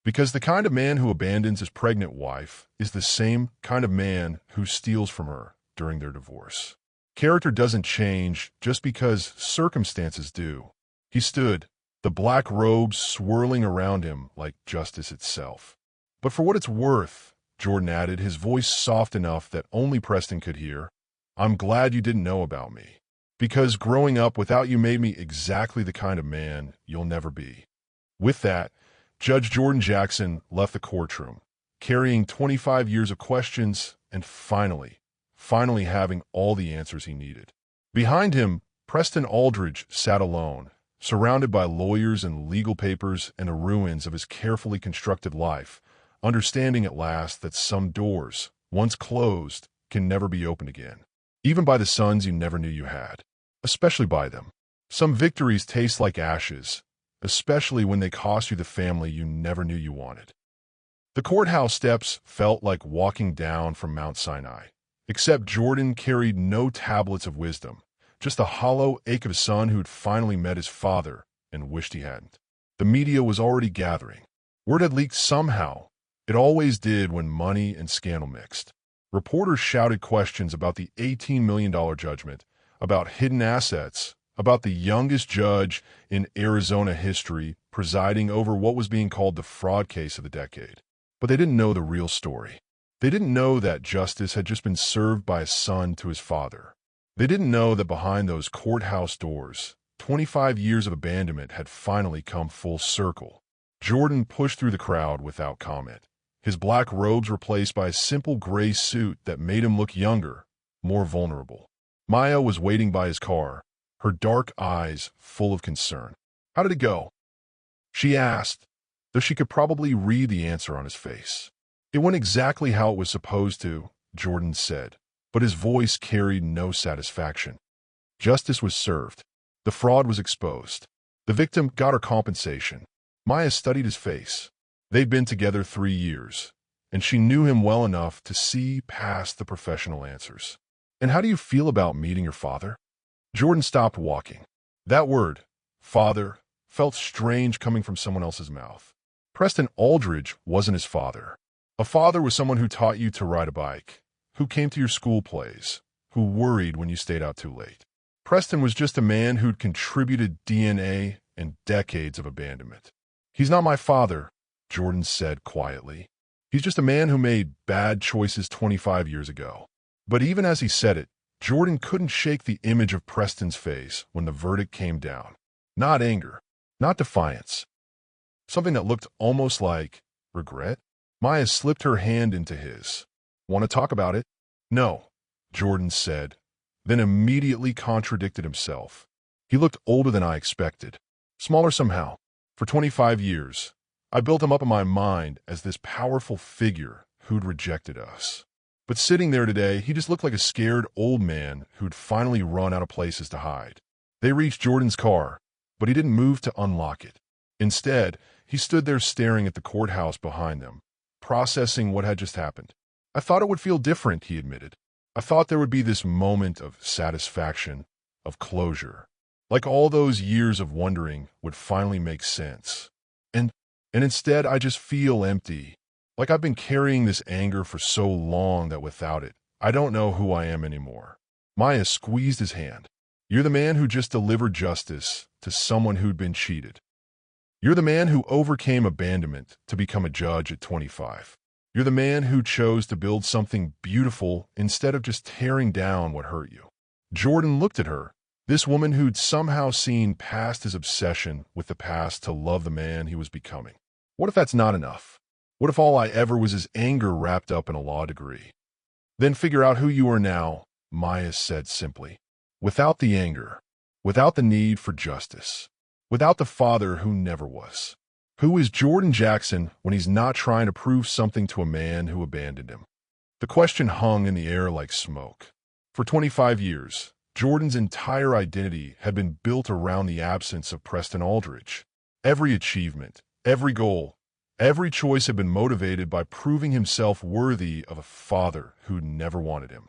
Because the kind of man who abandons his pregnant wife is the same kind of man who steals from her during their divorce. Character doesn't change just because circumstances do. He stood, the black robes swirling around him like justice itself. "But for what it's worth," Jordan added, his voice soft enough that only Preston could hear, "I'm glad you didn't know about me. Because growing up without you made me exactly the kind of man you'll never be." With that, Judge Jordan Jackson left the courtroom, carrying 25 years of questions and finally having all the answers he needed. Behind him, Preston Aldridge sat alone, surrounded by lawyers and legal papers and the ruins of his carefully constructed life, understanding at last that some doors, once closed, can never be opened again. Even by the sons you never knew you had. Especially by them. Some victories taste like ashes, especially when they cost you the family you never knew you wanted. The courthouse steps felt like walking down from Mount Sinai, except Jordan carried no tablets of wisdom, just the hollow ache of a son who'd finally met his father and wished he hadn't. The media was already gathering. Word had leaked somehow. It always did when money and scandal mixed. Reporters shouted questions about the $18 million judgment, about hidden assets, about the youngest judge in Arizona history presiding over what was being called the fraud case of the decade. But they didn't know the real story. They didn't know that justice had just been served by a son to his father. They didn't know that behind those courthouse doors, 25 years of abandonment had finally come full circle. Jordan pushed through the crowd without comment, his black robes replaced by a simple gray suit that made him look younger, more vulnerable. Maya was waiting by his car, her dark eyes full of concern. "How did it go?" she asked, though she could probably read the answer on his face. "It went exactly how it was supposed to," Jordan said, but his voice carried no satisfaction. Justice was served. The fraud was exposed. The victim got her compensation. Maya studied his face. They'd been together 3 years, and she knew him well enough to see past the professional answers. "And how do you feel about meeting your father?" Jordan stopped walking. That word, father, felt strange coming from someone else's mouth. Preston Aldridge wasn't his father. A father was someone who taught you to ride a bike, who came to your school plays, who worried when you stayed out too late. Preston was just a man who'd contributed DNA and decades of abandonment. "He's not my father," Jordan said quietly. "He's just a man who made bad choices 25 years ago." But even as he said it, Jordan couldn't shake the image of Preston's face when the verdict came down. Not anger, not defiance. Something that looked almost like regret. Maya slipped her hand into his. "Want to talk about it?" "No," Jordan said, then immediately contradicted himself. He looked older than I expected. Smaller somehow. For 25 years, I built him up in my mind as this powerful figure who'd rejected us. But sitting there today, he just looked like a scared old man who'd finally run out of places to hide. They reached Jordan's car, but he didn't move to unlock it. Instead, he stood there staring at the courthouse behind them, processing what had just happened. "I thought it would feel different," he admitted. "I thought there would be this moment of satisfaction, of closure. Like all those years of wondering would finally make sense. And instead, I just feel empty. Like I've been carrying this anger for so long that without it, I don't know who I am anymore." Maya squeezed his hand. "You're the man who just delivered justice to someone who'd been cheated." You're the man who overcame abandonment to become a judge at 25. You're the man who chose to build something beautiful instead of just tearing down what hurt you. Jordan looked at her, this woman who'd somehow seen past his obsession with the past to love the man he was becoming. What if that's not enough? What if all I ever was is anger wrapped up in a law degree? Then figure out who you are now, Maya said simply. Without the anger, without the need for justice, without the father who never was. Who is Jordan Jackson when he's not trying to prove something to a man who abandoned him? The question hung in the air like smoke. For 25 years, Jordan's entire identity had been built around the absence of Preston Aldridge. Every achievement, every goal, every choice had been motivated by proving himself worthy of a father who never wanted him.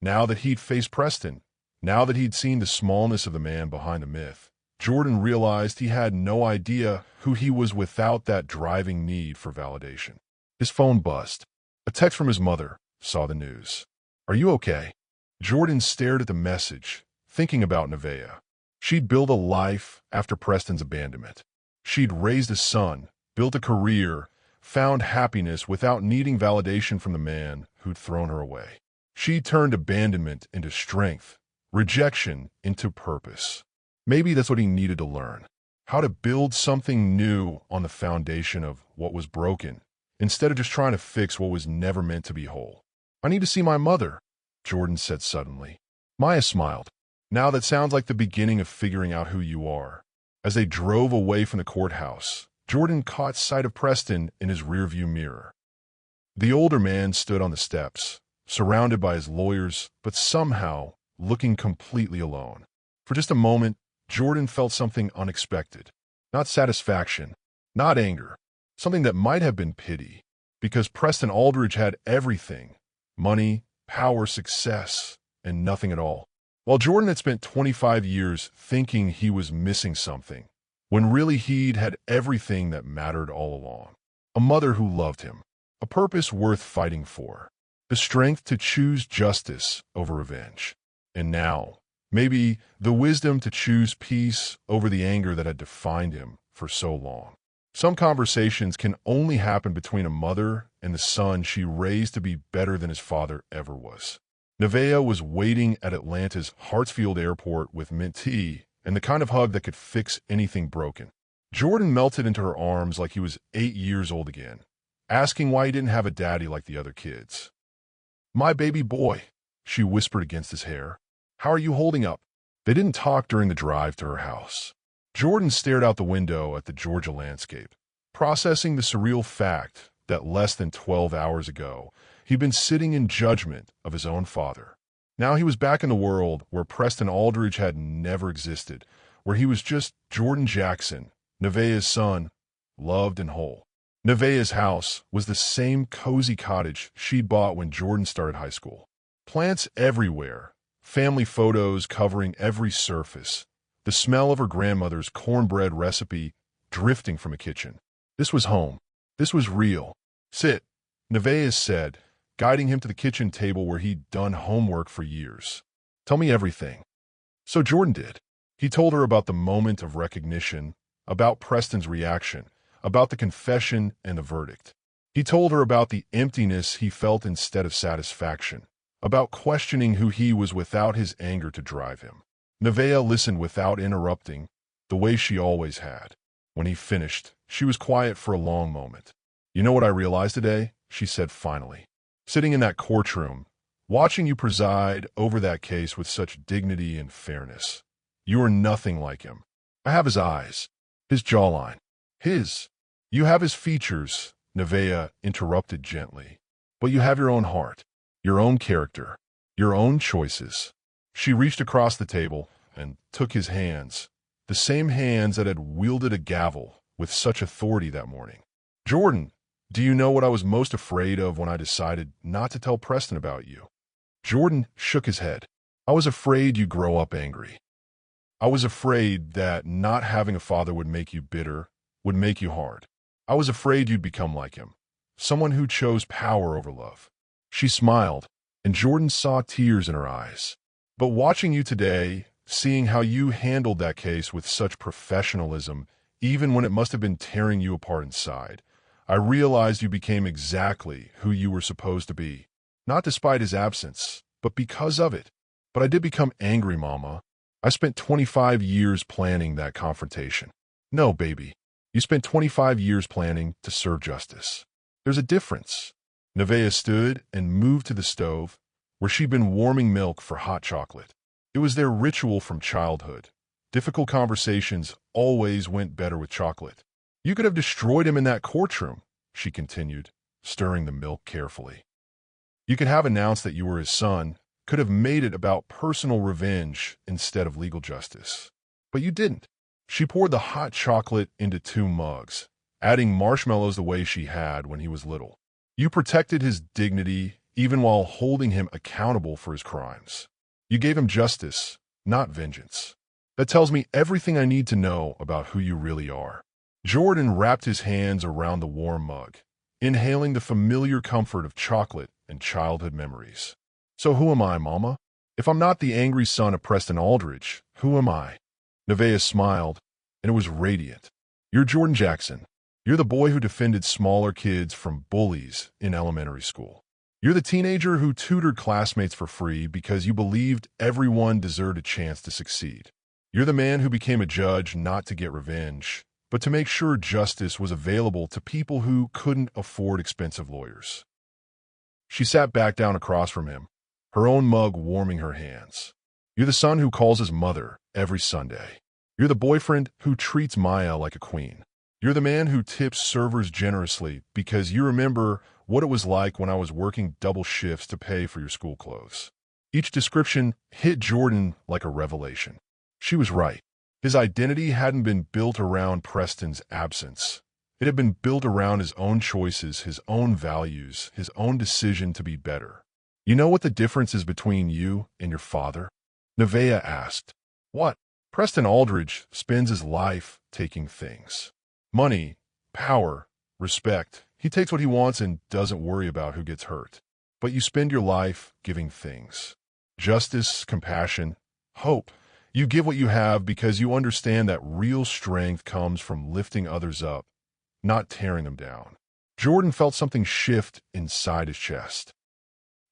Now that he'd faced Preston, now that he'd seen the smallness of the man behind the myth, Jordan realized he had no idea who he was without that driving need for validation. His phone buzzed. A text from his mother saw the news. "Are you okay?" Jordan stared at the message, thinking about Nevaeh. She'd built a life after Preston's abandonment. She'd raised a son, built a career, found happiness without needing validation from the man who'd thrown her away. She turned abandonment into strength, rejection into purpose. Maybe that's what he needed to learn. How to build something new on the foundation of what was broken, instead of just trying to fix what was never meant to be whole. "I need to see my mother," Jordan said suddenly. Maya smiled. "Now that sounds like the beginning of figuring out who you are." As they drove away from the courthouse, Jordan caught sight of Preston in his rearview mirror. The older man stood on the steps, surrounded by his lawyers, but somehow looking completely alone. For just a moment, Jordan felt something unexpected. Not satisfaction, not anger, something that might have been pity, because Preston Aldridge had everything: money, power, success, and nothing at all. While Jordan had spent 25 years thinking he was missing something, when really he'd had everything that mattered all along. A mother who loved him, a purpose worth fighting for, the strength to choose justice over revenge. And now, maybe the wisdom to choose peace over the anger that had defined him for so long. Some conversations can only happen between a mother and the son she raised to be better than his father ever was. Nevaeh was waiting at Atlanta's Hartsfield Airport with mint tea and the kind of hug that could fix anything broken. Jordan melted into her arms like he was 8 years old again, asking why he didn't have a daddy like the other kids. "My baby boy," she whispered against his hair. "How are you holding up?" They didn't talk during the drive to her house. Jordan stared out the window at the Georgia landscape, processing the surreal fact that less than 12 hours ago, he'd been sitting in judgment of his own father. Now he was back in the world where Preston Aldridge had never existed, where he was just Jordan Jackson, Nevaeh's son, loved and whole. Nevaeh's house was the same cozy cottage she'd bought when Jordan started high school. Plants everywhere, family photos covering every surface, the smell of her grandmother's cornbread recipe drifting from a kitchen. This was home. This was real. "Sit," Nevaeh said, guiding him to the kitchen table where he'd done homework for years. "Tell me everything." So Jordan did. He told her about the moment of recognition, about Preston's reaction, about the confession and the verdict. He told her about the emptiness he felt instead of satisfaction, about questioning who he was without his anger to drive him. Nevaeh listened without interrupting, the way she always had. When he finished, she was quiet for a long moment. "You know what I realized today?" she said finally. "Sitting in that courtroom, watching you preside over that case with such dignity and fairness. You are nothing like him. I have his eyes, his jawline, his. You have his features," Nevaeh interrupted gently. "But you have your own heart, your own character, your own choices." She reached across the table and took his hands, the same hands that had wielded a gavel with such authority that morning. "Jordan, do you know what I was most afraid of when I decided not to tell Preston about you?" Jordan shook his head. "I was afraid you'd grow up angry. I was afraid that not having a father would make you bitter, would make you hard. I was afraid you'd become like him, someone who chose power over love." She smiled, and Jordan saw tears in her eyes. "But watching you today, seeing how you handled that case with such professionalism, even when it must have been tearing you apart inside. I realized you became exactly who you were supposed to be, not despite his absence, but because of it. But I did become angry, Mama. I spent 25 years planning that confrontation. No, baby. You spent 25 years planning to serve justice. There's a difference. Nevaeh stood and moved to the stove, where she'd been warming milk for hot chocolate. It was their ritual from childhood. Difficult conversations always went better with chocolate. You could have destroyed him in that courtroom, she continued, stirring the milk carefully. You could have announced that you were his son, could have made it about personal revenge instead of legal justice. But you didn't. She poured the hot chocolate into 2 mugs, adding marshmallows the way she had when he was little. You protected his dignity even while holding him accountable for his crimes. You gave him justice, not vengeance. That tells me everything I need to know about who you really are. Jordan wrapped his hands around the warm mug, inhaling the familiar comfort of chocolate and childhood memories. So who am I, Mama? If I'm not the angry son of Preston Aldridge, who am I? Nevaeh smiled, and it was radiant. You're Jordan Jackson. You're the boy who defended smaller kids from bullies in elementary school. You're the teenager who tutored classmates for free because you believed everyone deserved a chance to succeed. You're the man who became a judge not to get revenge, but to make sure justice was available to people who couldn't afford expensive lawyers. She sat back down across from him, her own mug warming her hands. You're the son who calls his mother every Sunday. You're the boyfriend who treats Maya like a queen. You're the man who tips servers generously because you remember what it was like when I was working double shifts to pay for your school clothes. Each description hit Jordan like a revelation. She was right. His identity hadn't been built around Preston's absence. It had been built around his own choices, his own values, his own decision to be better. You know what the difference is between you and your father? Nevaeh asked. What? Preston Aldridge spends his life taking things. Money, power, respect. He takes what he wants and doesn't worry about who gets hurt. But you spend your life giving things. Justice, compassion, hope. You give what you have because you understand that real strength comes from lifting others up, not tearing them down. Jordan felt something shift inside his chest.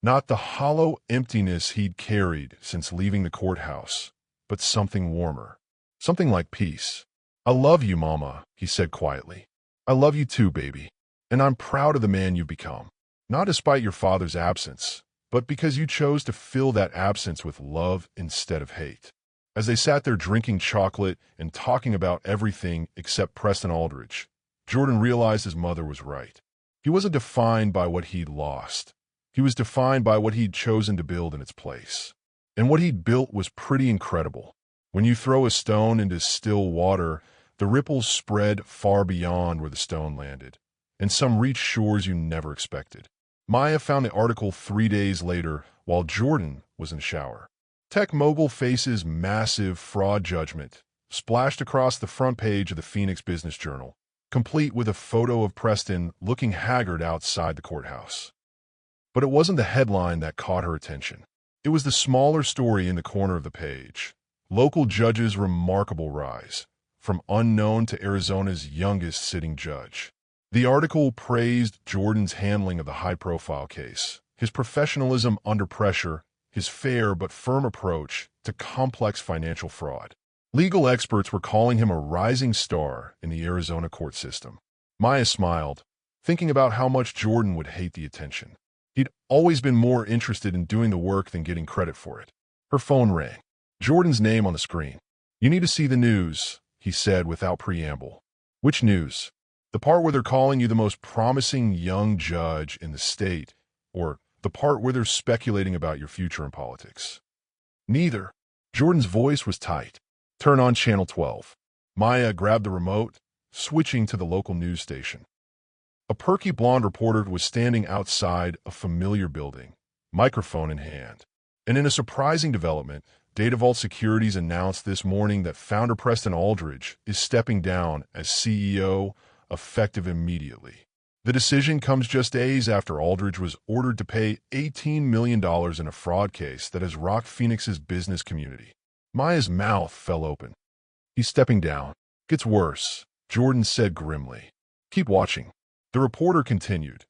Not the hollow emptiness he'd carried since leaving the courthouse, but something warmer. Something like peace. I love you, Mama, he said quietly. I love you too, baby. And I'm proud of the man you've become. Not despite your father's absence, but because you chose to fill that absence with love instead of hate. As they sat there drinking chocolate and talking about everything except Preston Aldridge, Jordan realized his mother was right. He wasn't defined by what he'd lost. He was defined by what he'd chosen to build in its place. And what he'd built was pretty incredible. When you throw a stone into still water, the ripples spread far beyond where the stone landed, and some reach shores you never expected. Maya found the article 3 days later while Jordan was in the shower. Tech mogul faces massive fraud judgment, splashed across the front page of the Phoenix Business Journal, complete with a photo of Preston looking haggard outside the courthouse. But it wasn't the headline that caught her attention. It was the smaller story in the corner of the page. Local judge's remarkable rise, from unknown to Arizona's youngest sitting judge. The article praised Jordan's handling of the high-profile case, his professionalism under pressure, his fair but firm approach to complex financial fraud. Legal experts were calling him a rising star in the Arizona court system. Maya smiled, thinking about how much Jordan would hate the attention. He'd always been more interested in doing the work than getting credit for it. Her phone rang. Jordan's name on the screen. You need to see the news, he said without preamble. Which news? The part where they're calling you the most promising young judge in the state, or the part where they're speculating about your future in politics? Neither. Jordan's voice was tight. Turn on Channel 12. Maya grabbed the remote, switching to the local news station. A perky blonde reporter was standing outside a familiar building, microphone in hand. And in a surprising development, Data Vault Securities announced this morning that founder Preston Aldridge is stepping down as CEO, effective immediately. The decision comes just days after Aldridge was ordered to pay $18 million in a fraud case that has rocked Phoenix's business community. Maya's mouth fell open. He's stepping down. Gets worse. Jordan said grimly. Keep watching. The reporter continued.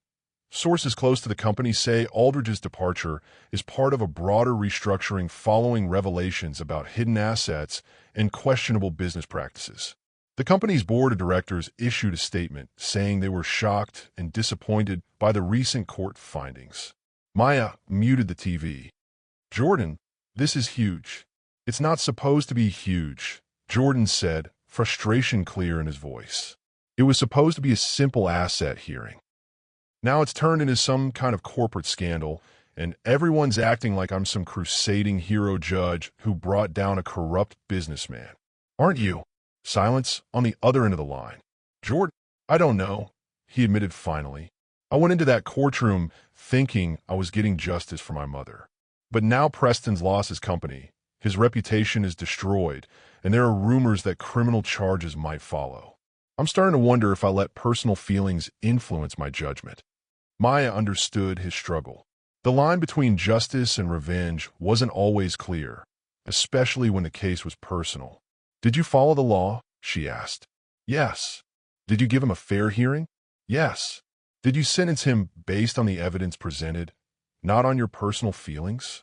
Sources close to the company say Aldridge's departure is part of a broader restructuring following revelations about hidden assets and questionable business practices. The company's board of directors issued a statement saying they were shocked and disappointed by the recent court findings. Maya muted the TV. Jordan, this is huge. It's not supposed to be huge, Jordan said, frustration clear in his voice. It was supposed to be a simple asset hearing. Now it's turned into some kind of corporate scandal, and everyone's acting like I'm some crusading hero judge who brought down a corrupt businessman. Aren't you? Silence on the other end of the line. Jordan, I don't know, he admitted finally. I went into that courtroom thinking I was getting justice for my mother. But now Preston's lost his company, his reputation is destroyed, and there are rumors that criminal charges might follow. I'm starting to wonder if I let personal feelings influence my judgment. Maya understood his struggle. The line between justice and revenge wasn't always clear, especially when the case was personal. Did you follow the law? She asked. Yes. Did you give him a fair hearing? Yes. Did you sentence him based on the evidence presented, not on your personal feelings?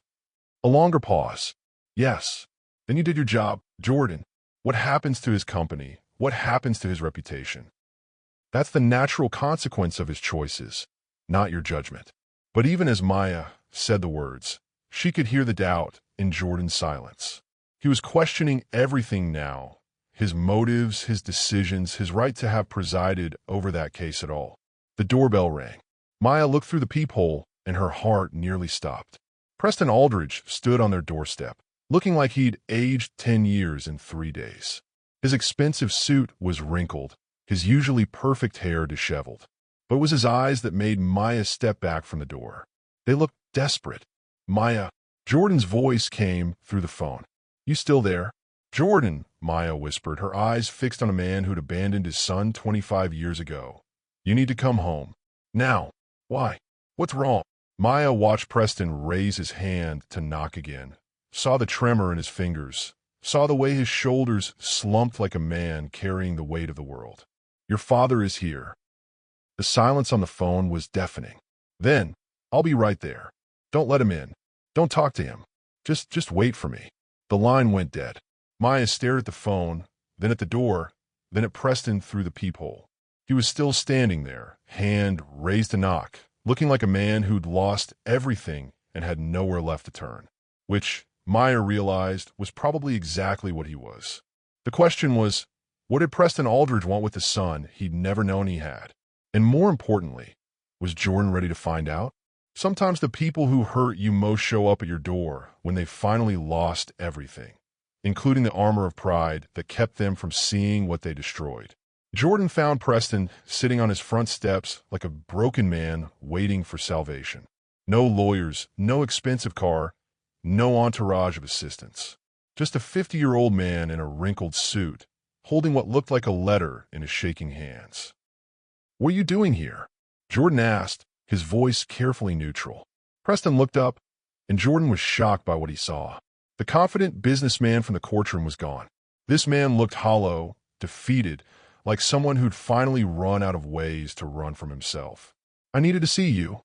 A longer pause. Yes. Then you did your job. Jordan, what happens to his company? What happens to his reputation? That's the natural consequence of his choices, not your judgment. But even as Maya said the words, she could hear the doubt in Jordan's silence. He was questioning everything now, his motives, his decisions, his right to have presided over that case at all. The doorbell rang. Maya looked through the peephole, and her heart nearly stopped. Preston Aldridge stood on their doorstep, looking like he'd aged 10 years in 3 days. His expensive suit was wrinkled, his usually perfect hair disheveled. But it was his eyes that made Maya step back from the door. They looked desperate. Maya, Jordan's voice came through the phone. You still there? Jordan, Maya whispered, her eyes fixed on a man who'd abandoned his son 25 years ago. You need to come home. Now. Why? What's wrong? Maya watched Preston raise his hand to knock again, saw the tremor in his fingers, saw the way his shoulders slumped like a man carrying the weight of the world. Your father is here. The silence on the phone was deafening. Then, I'll be right there. Don't let him in. Don't talk to him. Just wait for me. The line went dead. Maya stared at the phone, then at the door, then at Preston through the peephole. He was still standing there, hand raised to knock, looking like a man who'd lost everything and had nowhere left to turn. Which, Maya realized, was probably exactly what he was. The question was, what did Preston Aldridge want with the son he'd never known he had? And more importantly, was Jordan ready to find out? Sometimes the people who hurt you most show up at your door when they've finally lost everything, including the armor of pride that kept them from seeing what they destroyed. Jordan found Preston sitting on his front steps like a broken man waiting for salvation. No lawyers, no expensive car, no entourage of assistants. Just a 50-year-old man in a wrinkled suit, holding what looked like a letter in his shaking hands. What are you doing here? Jordan asked, his voice carefully neutral. Preston looked up, and Jordan was shocked by what he saw. The confident businessman from the courtroom was gone. This man looked hollow, defeated, like someone who'd finally run out of ways to run from himself. I needed to see you,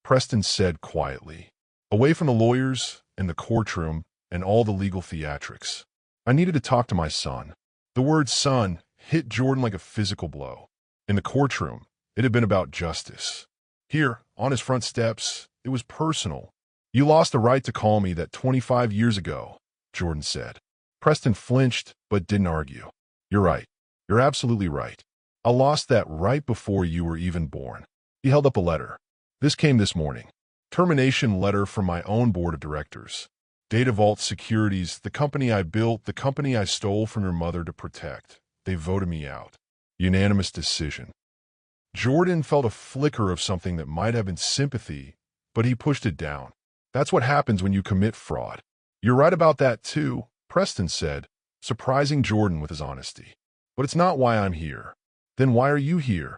Preston said quietly, away from the lawyers and the courtroom and all the legal theatrics. I needed to talk to my son. The word son hit Jordan like a physical blow. In the courtroom, it had been about justice. Here, on his front steps, it was personal. You lost the right to call me that 25 years ago, Jordan said. Preston flinched, but didn't argue. You're right. You're absolutely right. I lost that right before you were even born. He held up a letter. This came this morning. Termination letter from my own board of directors. Data Vault Securities, the company I built, the company I stole from your mother to protect. They voted me out. Unanimous decision. Jordan felt a flicker of something that might have been sympathy, but he pushed it down. That's what happens when you commit fraud. You're right about that too, Preston said, surprising Jordan with his honesty. But it's not why I'm here. Then why are you here?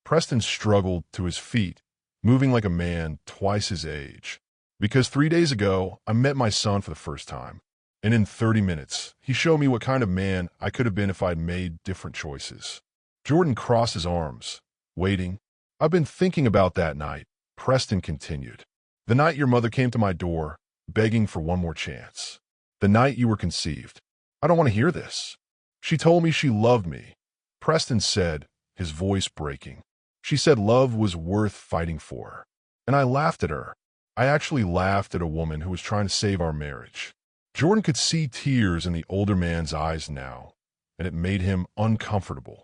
Preston struggled to his feet, moving like a man twice his age. Because 3 days ago, I met my son for the first time. And in 30 minutes, he showed me what kind of man I could have been if I'd made different choices. Jordan crossed his arms, waiting. I've been thinking about that night, Preston continued. The night your mother came to my door, begging for one more chance. The night you were conceived. I don't want to hear this. She told me she loved me, Preston said, his voice breaking. She said love was worth fighting for. And I laughed at her. I actually laughed at a woman who was trying to save our marriage. Jordan could see tears in the older man's eyes now, and it made him uncomfortable.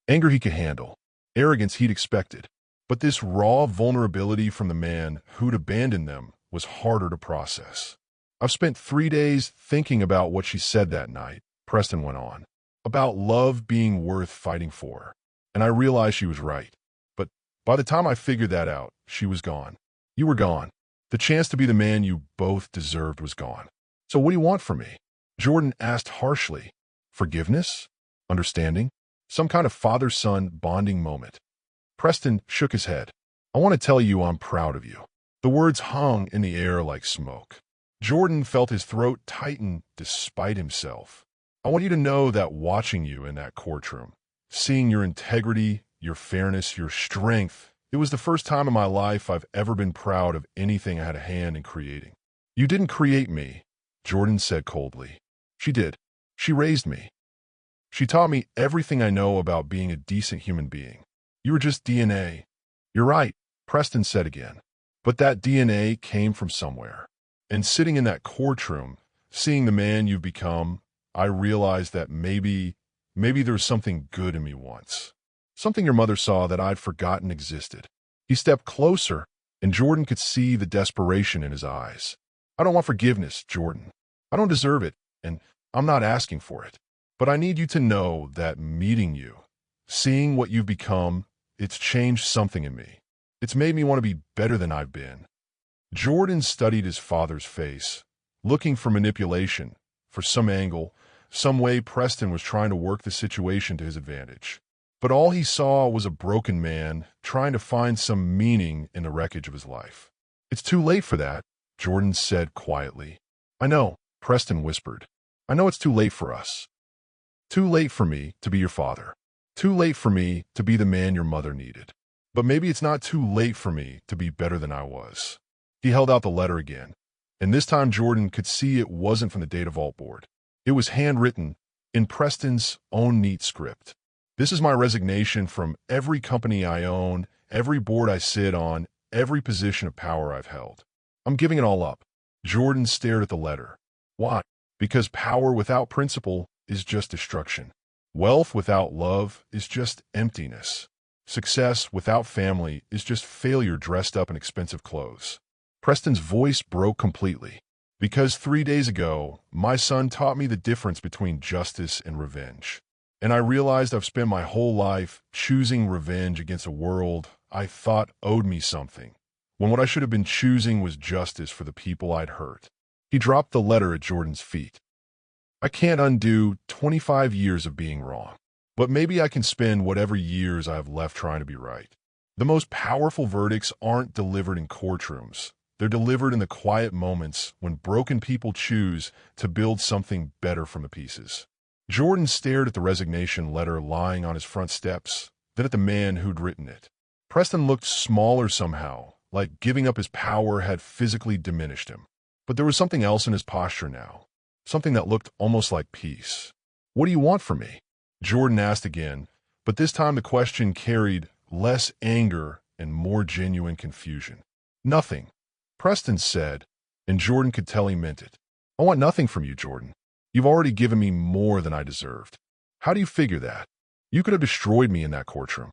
Anger he could handle, arrogance he'd expected, but this raw vulnerability from the man who'd abandoned them was harder to process. I've spent 3 days thinking about what she said that night, Preston went on, about love being worth fighting for, and I realized she was right. But by the time I figured that out, she was gone. You were gone. The chance to be the man you both deserved was gone. So what do you want from me? Jordan asked harshly. Forgiveness? Understanding? Some kind of father-son bonding moment. Preston shook his head. I want to tell you I'm proud of you. The words hung in the air like smoke. Jordan felt his throat tighten despite himself. I want you to know that watching you in that courtroom, seeing your integrity, your fairness, your strength, it was the first time in my life I've ever been proud of anything I had a hand in creating. You didn't create me, Jordan said coldly. She did. She raised me. She taught me everything I know about being a decent human being. You were just DNA. You're right, Preston said again. But that DNA came from somewhere. And sitting in that courtroom, seeing the man you've become, I realized that maybe there was something good in me once. Something your mother saw that I'd forgotten existed. He stepped closer, and Jordan could see the desperation in his eyes. I don't want forgiveness, Jordan. I don't deserve it, and I'm not asking for it. But I need you to know that meeting you, seeing what you've become, it's changed something in me. It's made me want to be better than I've been. Jordan studied his father's face, looking for manipulation, for some angle, some way Preston was trying to work the situation to his advantage. But all he saw was a broken man trying to find some meaning in the wreckage of his life. It's too late for that, Jordan said quietly. I know, Preston whispered. I know it's too late for us. Too late for me to be your father. Too late for me to be the man your mother needed. But maybe it's not too late for me to be better than I was. He held out the letter again, and this time Jordan could see it wasn't from the data vault board. It was handwritten in Preston's own neat script. This is my resignation from every company I own, every board I sit on, every position of power I've held. I'm giving it all up. Jordan stared at the letter. Why? Because power without principle is just destruction. Wealth without love is just emptiness. Success without family is just failure dressed up in expensive clothes. Preston's voice broke completely. Because 3 days ago, my son taught me the difference between justice and revenge. And I realized I've spent my whole life choosing revenge against a world I thought owed me something, when what I should have been choosing was justice for the people I'd hurt. He dropped the letter at Jordan's feet. I can't undo 25 years of being wrong, but maybe I can spend whatever years I have left trying to be right. The most powerful verdicts aren't delivered in courtrooms. They're delivered in the quiet moments when broken people choose to build something better from the pieces. Jordan stared at the resignation letter lying on his front steps, then at the man who'd written it. Preston looked smaller somehow, like giving up his power had physically diminished him. But there was something else in his posture now, something that looked almost like peace. What do you want from me? Jordan asked again, but this time the question carried less anger and more genuine confusion. Nothing, Preston said, and Jordan could tell he meant it. I want nothing from you, Jordan. You've already given me more than I deserved. How do you figure that? You could have destroyed me in that courtroom.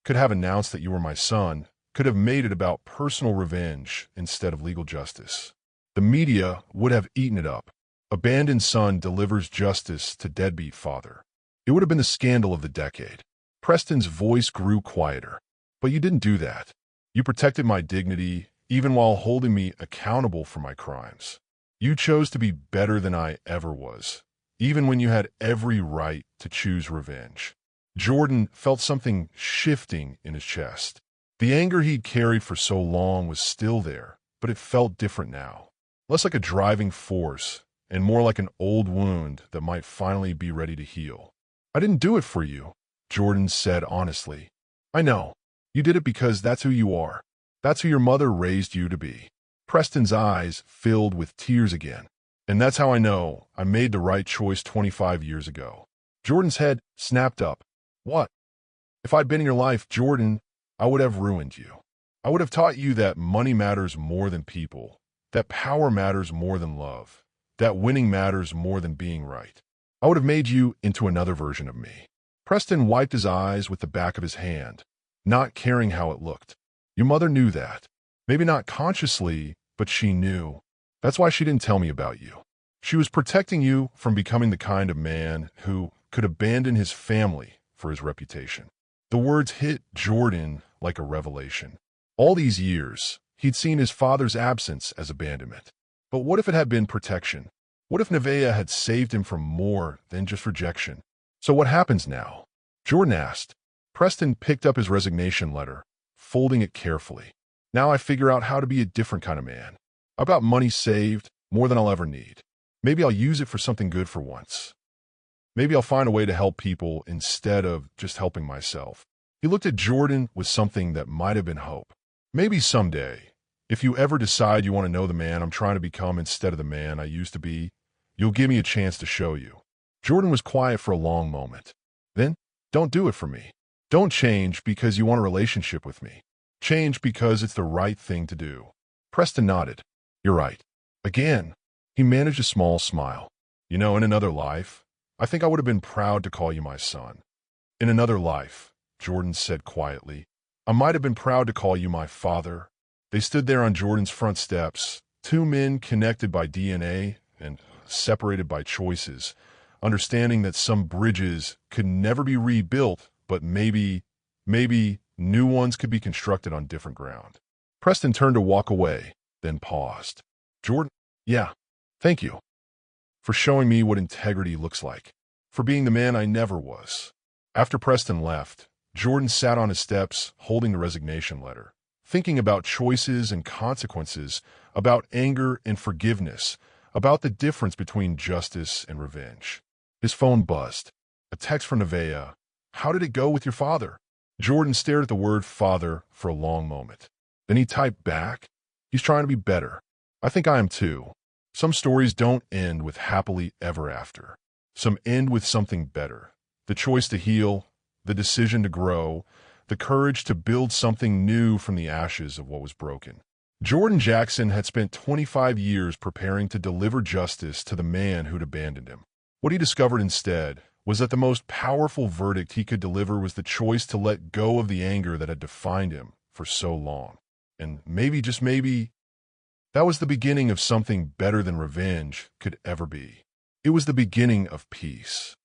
Could have announced that you were my son, could have made it about personal revenge instead of legal justice. The media would have eaten it up. Abandoned son delivers justice to deadbeat father. It would have been the scandal of the decade. Preston's voice grew quieter. But you didn't do that. You protected my dignity, even while holding me accountable for my crimes. You chose to be better than I ever was, even when you had every right to choose revenge. Jordan felt something shifting in his chest. The anger he'd carried for so long was still there, but it felt different now. Less like a driving force, and more like an old wound that might finally be ready to heal. I didn't do it for you, Jordan said honestly. I know. You did it because that's who you are. That's who your mother raised you to be. Preston's eyes filled with tears again. And that's how I know I made the right choice 25 years ago. Jordan's head snapped up. What? If I'd been in your life, Jordan, I would have ruined you. I would have taught you that money matters more than people, that power matters more than love, that winning matters more than being right. I would have made you into another version of me. Preston wiped his eyes with the back of his hand, not caring how it looked. Your mother knew that. Maybe not consciously, but she knew. That's why she didn't tell me about you. She was protecting you from becoming the kind of man who could abandon his family for his reputation. The words hit Jordan like a revelation. All these years, he'd seen his father's absence as abandonment. But what if it had been protection? What if Nevaeh had saved him from more than just rejection? So what happens now? Jordan asked. Preston picked up his resignation letter, folding it carefully. Now I figure out how to be a different kind of man. I've got money saved, more than I'll ever need. Maybe I'll use it for something good for once. Maybe I'll find a way to help people instead of just helping myself. He looked at Jordan with something that might have been hope. Maybe someday, if you ever decide you want to know the man I'm trying to become instead of the man I used to be, you'll give me a chance to show you. Jordan was quiet for a long moment. Then, don't do it for me. Don't change because you want a relationship with me. Change because it's the right thing to do. Preston nodded. You're right. Again, he managed a small smile. You know, in another life, I think I would have been proud to call you my son. In another life, Jordan said quietly, I might have been proud to call you my father. They stood there on Jordan's front steps, two men connected by DNA and separated by choices, understanding that some bridges could never be rebuilt, but maybe new ones could be constructed on different ground. Preston turned to walk away, then paused. Jordan, yeah, thank you for showing me what integrity looks like, for being the man I never was. After Preston left, Jordan sat on his steps, holding the resignation letter, thinking about choices and consequences, about anger and forgiveness, about the difference between justice and revenge. His phone buzzed. A text from Nevaeh. How did it go with your father? Jordan stared at the word father for a long moment. Then he typed back, he's trying to be better. I think I am too. Some stories don't end with happily ever after. Some end with something better. The choice to heal, the decision to grow, the courage to build something new from the ashes of what was broken. Jordan Jackson had spent 25 years preparing to deliver justice to the man who'd abandoned him. What he discovered instead was that the most powerful verdict he could deliver was the choice to let go of the anger that had defined him for so long. And maybe, just maybe, that was the beginning of something better than revenge could ever be. It was the beginning of peace.